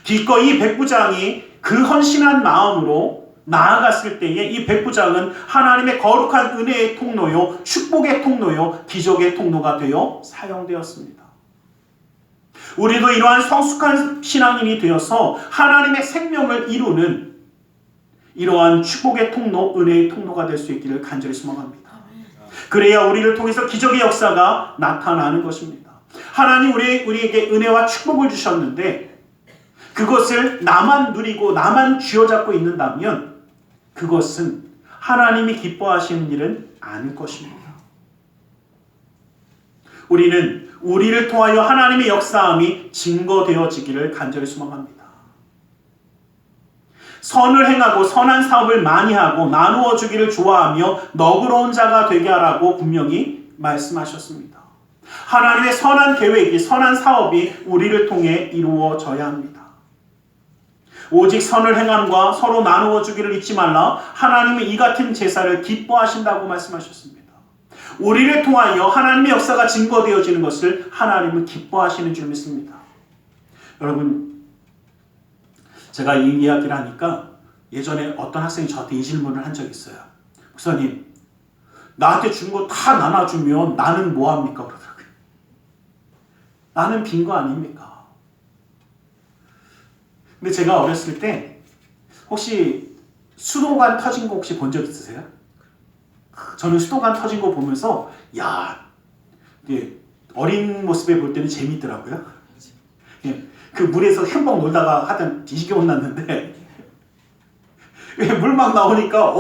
기꺼이 백부장이 그 헌신한 마음으로 나아갔을 때에 이 백부장은 하나님의 거룩한 은혜의 통로요, 축복의 통로요, 기적의 통로가 되어 사용되었습니다. 우리도 이러한 성숙한 신앙인이 되어서 하나님의 생명을 이루는 이러한 축복의 통로, 은혜의 통로가 될 수 있기를 간절히 소망합니다. 그래야 우리를 통해서 기적의 역사가 나타나는 것입니다. 하나님 우리에게 은혜와 축복을 주셨는데 그것을 나만 누리고 나만 쥐어잡고 있는다면 그것은 하나님이 기뻐하시는 일은 아닐 것입니다. 우리는 우리를 통하여 하나님의 역사함이 증거되어지기를 간절히 소망합니다. 선을 행하고 선한 사업을 많이 하고 나누어 주기를 좋아하며 너그러운 자가 되게 하라고 분명히 말씀하셨습니다. 하나님의 선한 계획이, 선한 사업이 우리를 통해 이루어져야 합니다. 오직 선을 행함과 서로 나누어 주기를 잊지 말라. 하나님은 이 같은 제사를 기뻐하신다고 말씀하셨습니다. 우리를 통하여 하나님의 역사가 증거되어지는 것을 하나님은 기뻐하시는 줄 믿습니다. 여러분, 제가 이 이야기를 하니까 예전에 어떤 학생이 저한테 이 질문을 한 적이 있어요. 목사님, 나한테 준 거 다 나눠주면 나는 뭐합니까? 그러더라고요. 나는 빈 거 아닙니까? 근데 제가 어렸을 때 혹시 수도관 터진 거 혹시 본 적 있으세요? 저는 수도관 터진 거 보면서 이게 어린 모습에 볼 때는 재밌더라고요. 그 물에서 흠뻑 놀다가 하여튼 뒤지게 혼났는데 물 막 나오니까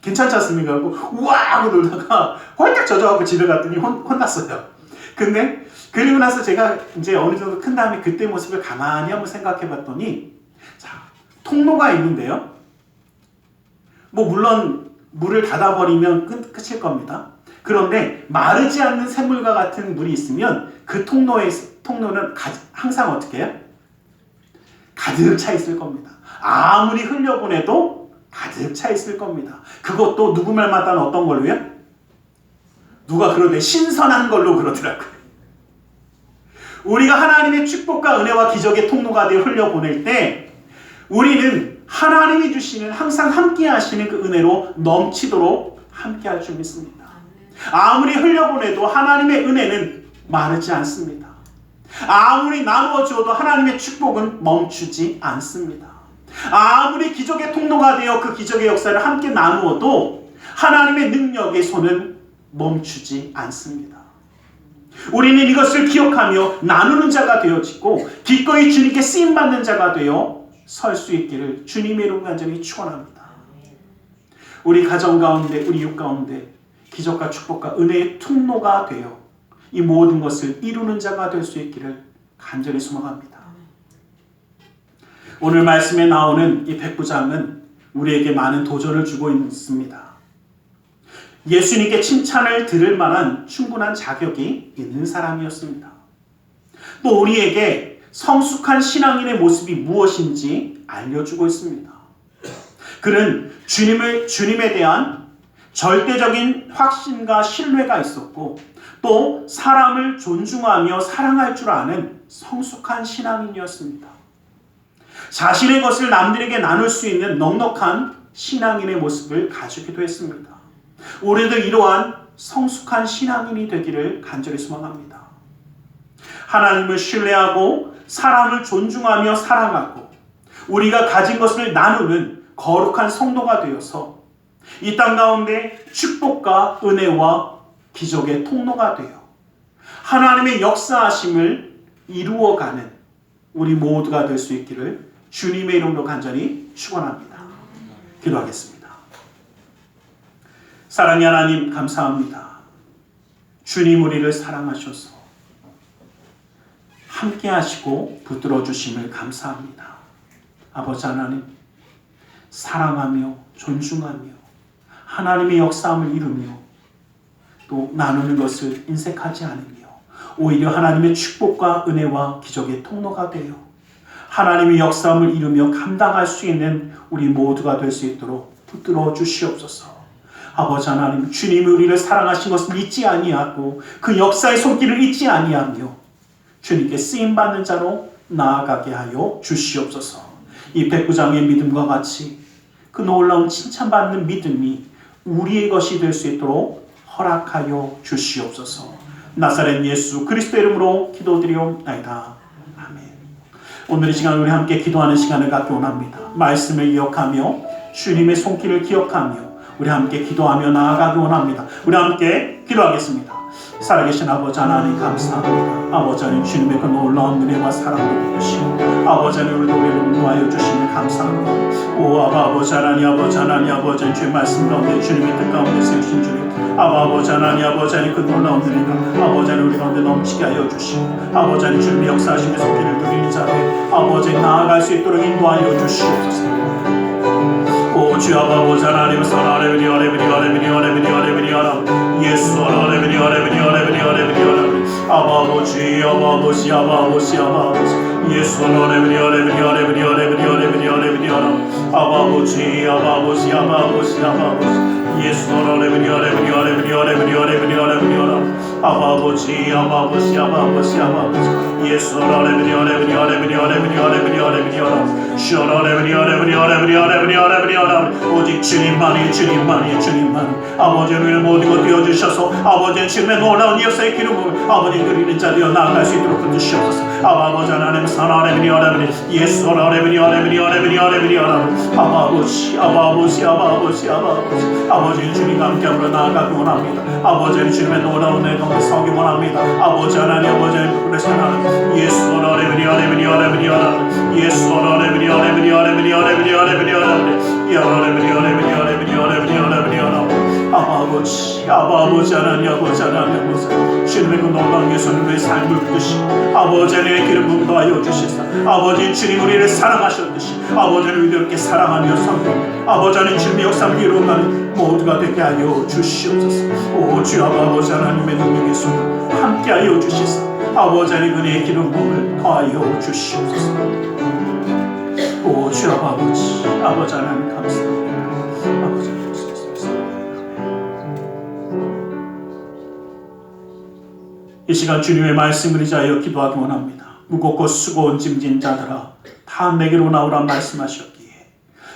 괜찮지 않습니까? 하고 우와 하고 놀다가 홀딱 젖어갖고 집에 갔더니 혼났어요. 근데 그리고 나서 제가 이제 어느 정도 큰 다음에 그때 모습을 가만히 한번 생각해 봤더니 자, 통로가 있는데요. 뭐 물론 물을 닫아버리면 끝일 겁니다. 그런데 마르지 않는 샘물과 같은 물이 있으면 그 통로는 항상 어떻게 해요? 가득 차 있을 겁니다. 아무리 흘려보내도 가득 차 있을 겁니다. 그것도 누구 말 마다는 어떤 걸로요? 누가 그러대 신선한 걸로 그러더라고요. 우리가 하나님의 축복과 은혜와 기적의 통로가 되어 흘려보낼 때 우리는 하나님이 주시는 항상 함께 하시는 그 은혜로 넘치도록 함께 할 줄 믿습니다. 아무리 흘려보내도 하나님의 은혜는 마르지 않습니다. 아무리 나누어 주어도 하나님의 축복은 멈추지 않습니다. 아무리 기적의 통로가 되어 그 기적의 역사를 함께 나누어도 하나님의 능력의 손은 멈추지 않습니다. 우리는 이것을 기억하며 나누는 자가 되어지고 기꺼이 주님께 쓰임받는 자가 되어 설 수 있기를 주님의 이름 간절히 축원합니다. 우리 가정 가운데, 우리 이웃 가운데 기적과 축복과 은혜의 통로가 되어 이 모든 것을 이루는 자가 될 수 있기를 간절히 소망합니다. 오늘 말씀에 나오는 이 백부장은 우리에게 많은 도전을 주고 있습니다. 예수님께 칭찬을 들을 만한 충분한 자격이 있는 사람이었습니다. 또 우리에게 성숙한 신앙인의 모습이 무엇인지 알려주고 있습니다. 그는 주님에 대한 절대적인 확신과 신뢰가 있었고 또 사람을 존중하며 사랑할 줄 아는 성숙한 신앙인이었습니다. 자신의 것을 남들에게 나눌 수 있는 넉넉한 신앙인의 모습을 가지기도 했습니다. 우리도 이러한 성숙한 신앙인이 되기를 간절히 소망합니다. 하나님을 신뢰하고 사람을 존중하며 사랑하고 우리가 가진 것을 나누는 거룩한 성도가 되어서 이 땅 가운데 축복과 은혜와 기적의 통로가 되어 하나님의 역사하심을 이루어가는 우리 모두가 될 수 있기를 주님의 이름으로 간절히 축원합니다. 기도하겠습니다. 사랑의 하나님 감사합니다. 주님 우리를 사랑하셔서 함께 하시고 붙들어 주심을 감사합니다. 아버지 하나님, 사랑하며 존중하며 하나님의 역사함을 이루며 또 나누는 것을 인색하지 않으며 오히려 하나님의 축복과 은혜와 기적의 통로가 되어 하나님의 역사함을 이루며 감당할 수 있는 우리 모두가 될 수 있도록 붙들어 주시옵소서. 아버지 하나님, 주님이 우리를 사랑하신 것을 잊지 아니하고 그 역사의 손길을 잊지 아니하며 주님께 쓰임받는 자로 나아가게 하여 주시옵소서. 이 백부장의 믿음과 같이 그 놀라운 칭찬받는 믿음이 우리의 것이 될 수 있도록 허락하여 주시옵소서. 나사렛 예수 그리스도 이름으로 기도드리옵나이다. 아멘. 오늘 이 시간 우리 함께 기도하는 시간을 갖기 원합니다. 말씀을 기억하며 주님의 손길을 기억하며 우리 함께 기도하며 나아가기 원합니다. 우리 함께 기도하겠습니다. 살아계신 아버지 하나님 감사합니다. 아버지 하나님 주님의 그 놀라운 은혜와 사랑을 보시고 아버지 하나님 우리도 우리를 인도하여 주시니 감사합니다. 오 아버지 하나님 아버지 하나님 아버지 하나님 주의 말씀 가운데 주님의 뜻 가운데 세우신 주님 아버지 하나님 아버지 하나님 그 놀라운 은혜가 아버지 하나님 우리 가운데 넘치게 하여 주시고 아버지 하나님 주님의 역사하심의 손길을 누리는 자들 아버지 나아갈 수 있도록 인도하여 주시옵소서. 오 주 아버지 하나님 사랑하레비니 예수 하나님 아버지 예수 하나님 오직 주님만이 아버지 우리를 모든 것 띄워주셔서 아버지 주님의 놀라운 역사의 기름을 아버지 누리는 자 되어 나아갈 수 있도록 붙드시옵소서. 아버지 하나님 사랑하는 예수 하나님 아버지 주님과 함께함으로 나아가기 원합니다. 아버지 주님의 놀라운 내 가운데 서기 원합니다. 아버지 하나님 아버지 하나님 사랑하는 예수 하나님 예수 하나님 아버지 하나님 주님의 그 놀라운 예수님의 삶을 붙드시 아버지 하나님의 기름 부음 더하여 주시사 아버지 주님 우리를 사랑하셨듯이 아버지 하나님 이렇게 사랑하며 섬기며 아버지 하나님 주님의 역사를 이루어가는 모두가 되게 하여 주시옵소서. 오 주 아버지 하나님의 능력의 손을 함께 하여 주시사 아버지 하나님 은혜의 기름 부음을 더하여 주시옵소서. 오 주 아버지 하나님 감사합니다. 아버지 하나님 이 시간 주님의 말씀을 의지하여 기도하기 원합니다. 무겁고 수고온 짐진 자들아 다 내게로 나오라 말씀하셨기에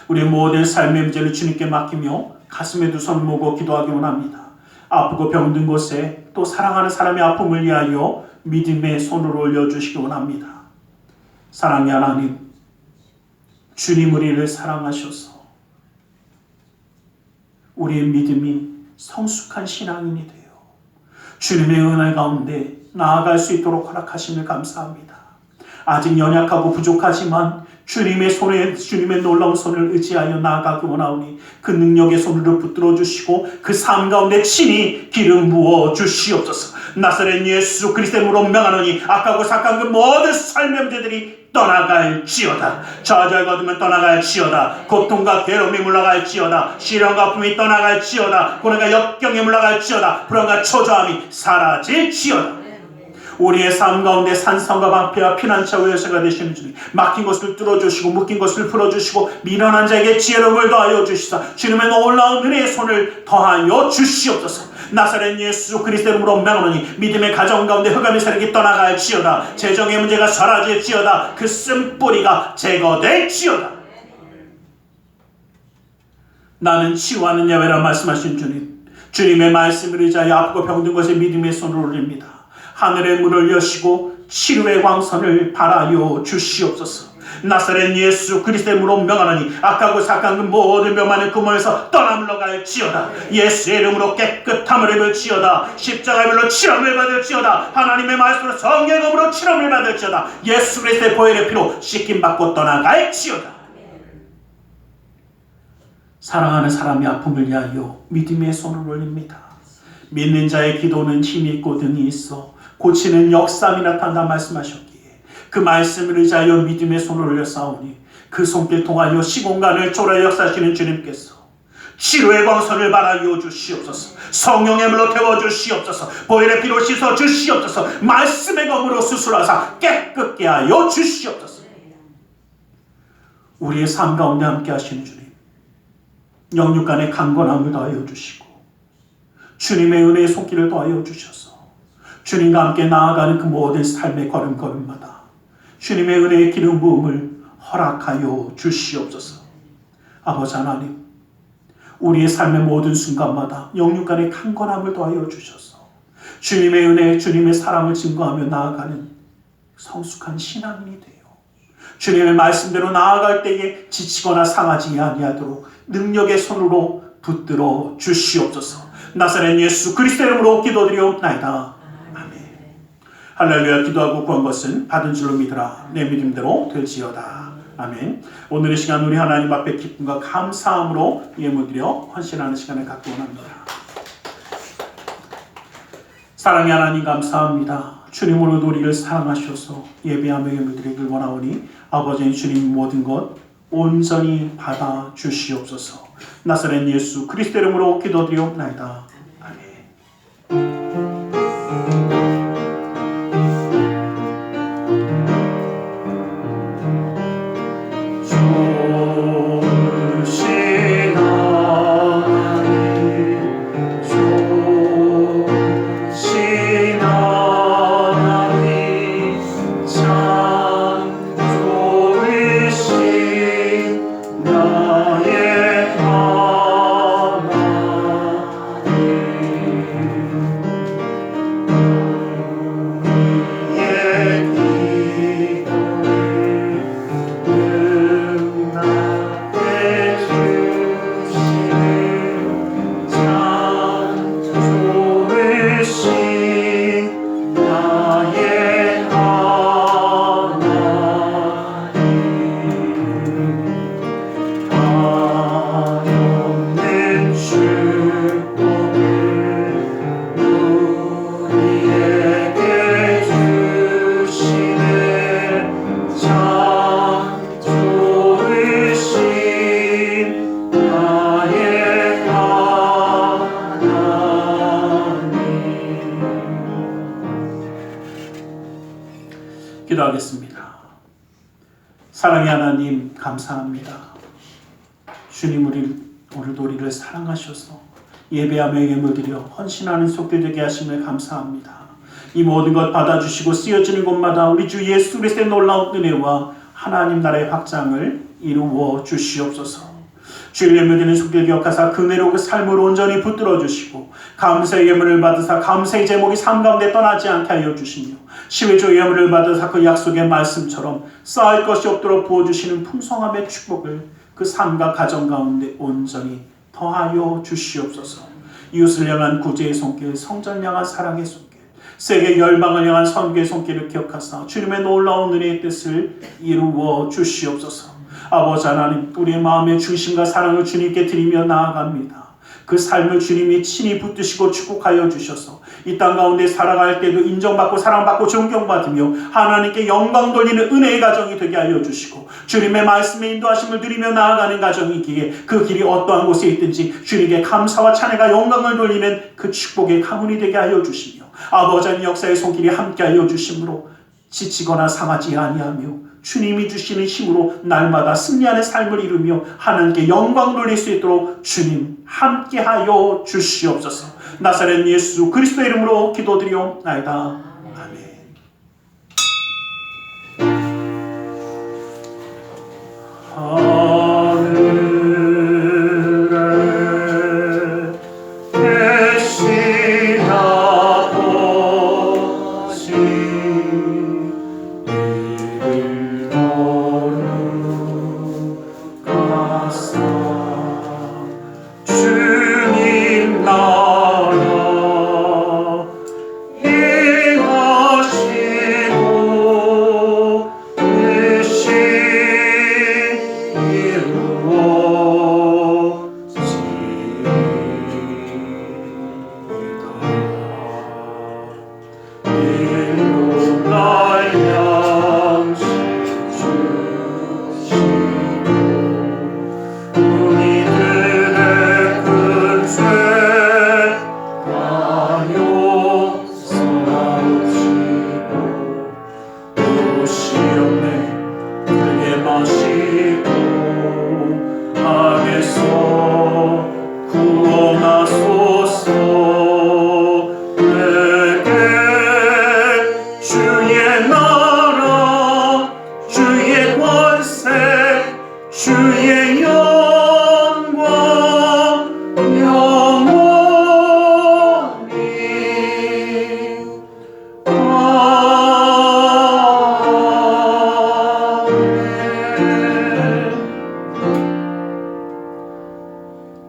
우리 모든 삶의 문제를 주님께 맡기며 가슴에 두 손 모고 기도하기 원합니다. 아프고 병든 곳에 또 사랑하는 사람의 아픔을 위하여 믿음의 손을 올려주시기 원합니다. 사랑의 하나님, 주님 우리를 사랑하셔서 우리의 믿음이 성숙한 신앙인이 되어 주님의 은혜 가운데 나아갈 수 있도록 허락하심을 감사합니다. 아직 연약하고 부족하지만 주님의 놀라운 손을 의지하여 나아가기 원하오니 그 능력의 손으로 붙들어 주시고 그 삶 가운데 친히 기름 부어 주시옵소서. 나사렛 예수 그리스도의 이름으로 명하노니 악하고 삭한 그 모든 삶의 문제들이 떠나갈지어다. 좌절과 어둠은 떠나갈지어다. 고통과 괴로움이 물러갈지어다. 시련과 아픔이 떠나갈지어다. 고난과 역경이 물러갈지어다. 불안과 초조함이 사라질지어다. 우리의 삶 가운데 산성과 방패와 피난처 의여서가 되시는 주님, 막힌 것을 뚫어주시고 묶인 것을 풀어주시고 미련한 자에게 지혜로움을 더하여 주시사 주님의 놀라운 은혜의 손을 더하여 주시옵소서. 나사렛 예수 그리스도 이름으로 명하노니 믿음의 가정 가운데 흑암의 세력이 떠나갈지어다. 재정의 문제가 사라질지어다. 그 쓴뿌리가 제거될지어다. 나는 치유하는 야훼라 말씀하신 주님, 주님의 말씀을 의지하여 아프고 병든 것에 믿음의 손을 올립니다. 하늘의 문을 여시고 치료의 광선을 발하여 주시옵소서. 나사렛 예수 그리스도의 이름으로 명하노니 악하고 삭한 그 모든 병만을 그 몸에서 떠나물러갈지어다. 예수의 이름으로 깨끗함을 입을지어다. 십자가의 불로 치료를 받을지어다. 하나님의 말씀으로 성령으로 치료를 받을지어다. 예수 그리스도의 보혈의 피로 씻김받고 떠나갈지어다. 사랑하는 사람의 아픔을 위하여 믿음의 손을 올립니다. 믿는 자의 기도는 힘이 있고 등이 있어 고치는 역사함이 나타난다 말씀하셨기에 그 말씀을 의지하여 믿음의 손을 올려 싸우니 그 손길 통하여 시공간을 초월하여 역사하시는 주님께서 치료의 광선을 발하여 주시옵소서. 성령의 물로 태워주시옵소서. 보혈의 피로 씻어 주시옵소서. 말씀의 검으로 수술하사 깨끗게 하여 주시옵소서. 우리의 삶 가운데 함께 하시는 주님, 영육간의 강건함을 더하여 주시고 주님의 은혜의 손길을 더하여 주셔서 주님과 함께 나아가는 그 모든 삶의 걸음걸음마다 주님의 은혜의 기름 부음을 허락하여 주시옵소서. 아버지 하나님, 우리의 삶의 모든 순간마다 영육간의 강건함을 더하여 주셔서 주님의 은혜, 주님의 사랑을 증거하며 나아가는 성숙한 신앙인이 되어 주님의 말씀대로 나아갈 때에 지치거나 상하지 아니하도록 능력의 손으로 붙들어 주시옵소서. 나사렛 예수 그리스도의 이름으로 기도드리옵나이다. 아멘. 할렐루야. 기도하고 구한 것은 받은 줄로 믿으라. 내 믿음대로 될지어다. 아멘. 오늘의 시간 우리 하나님 앞에 기쁨과 감사함으로 예물드려 헌신하는 시간을 갖고 원합니다. 사랑의 하나님 감사합니다. 주님으로 우리를 사랑하셔서 예배하며 예물드리길 원하오니 아버지 주님 모든 것 온전히 받아 주시옵소서. 나사렛 예수 그리스도 이름으로 기도드리옵나이다. 아멘. 기도하겠습니다. 사랑의 하나님 감사합니다. 주님 오늘도 우리를 사랑하셔서 예배하며 예물드려 헌신하는 속들 되게 하심을 감사합니다. 이 모든 것 받아주시고 쓰여지는 곳마다 우리 주 예수 그리스도의 놀라운 은혜와 하나님 나라의 확장을 이루어 주시옵소서. 주의 예물드리는 속들 기억하사 그 은혜로 그 삶을 온전히 붙들어 주시고 감사의 예물을 받으사 감사의 제목이 삶 가운데 떠나지 않게 하여 주시며 시외조 예물을 받으사 그 약속의 말씀처럼 쌓을 것이 없도록 부어주시는 풍성함의 축복을 그 삶과 가정 가운데 온전히 더하여 주시옵소서. 이웃을 향한 구제의 손길, 성전을 향한 사랑의 손길, 세계 열방을 향한 선교의 손길을 기억하사 주님의 놀라운 은혜의 뜻을 이루어 주시옵소서. 아버지 하나님, 우리의 마음의 중심과 사랑을 주님께 드리며 나아갑니다. 그 삶을 주님이 친히 붙드시고 축복하여 주셔서 이 땅 가운데 살아갈 때도 인정받고 사랑받고 존경받으며 하나님께 영광 돌리는 은혜의 가정이 되게 하여 주시고 주님의 말씀에 인도하심을 드리며 나아가는 가정이기에 그 길이 어떠한 곳에 있든지 주님께 감사와 찬양과 영광을 돌리는 그 축복의 가문이 되게 하여 주시며 아버지 하나님 역사의 손길이 함께 하여 주심으로 지치거나 상하지 아니하며 주님이 주시는 힘으로 날마다 승리하는 삶을 이루며 하나님께 영광 돌릴 수 있도록 주님 함께하여 주시옵소서. 나사렛 예수 그리스도 이름으로 기도드리옵나이다. 아멘. 주님 나라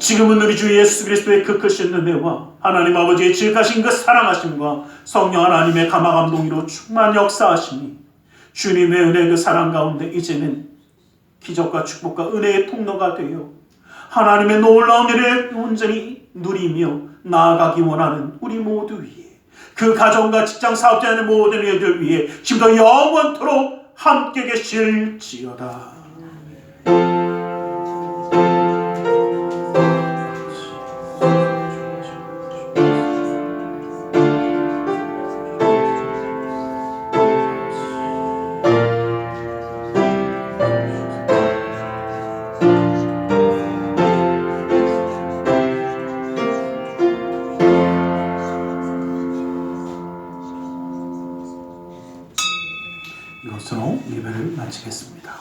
지금은 우리 주 예수 그리스도의 그 크신 은혜와 하나님 아버지의 지극하신 그 사랑하심과 성령 하나님의 감화감동으로 충만 역사하심이 주님의 은혜 그 사랑 가운데 이제는 기적과 축복과 은혜의 통로가 되어 하나님의 놀라운 은혜를 온전히 누리며 나아가기 원하는 우리 모두 위에, 그 가정과 직장 사업자의 모든 이들 위해 지금도 영원토록 함께 계실지어다. 이것으로 예배를 마치겠습니다.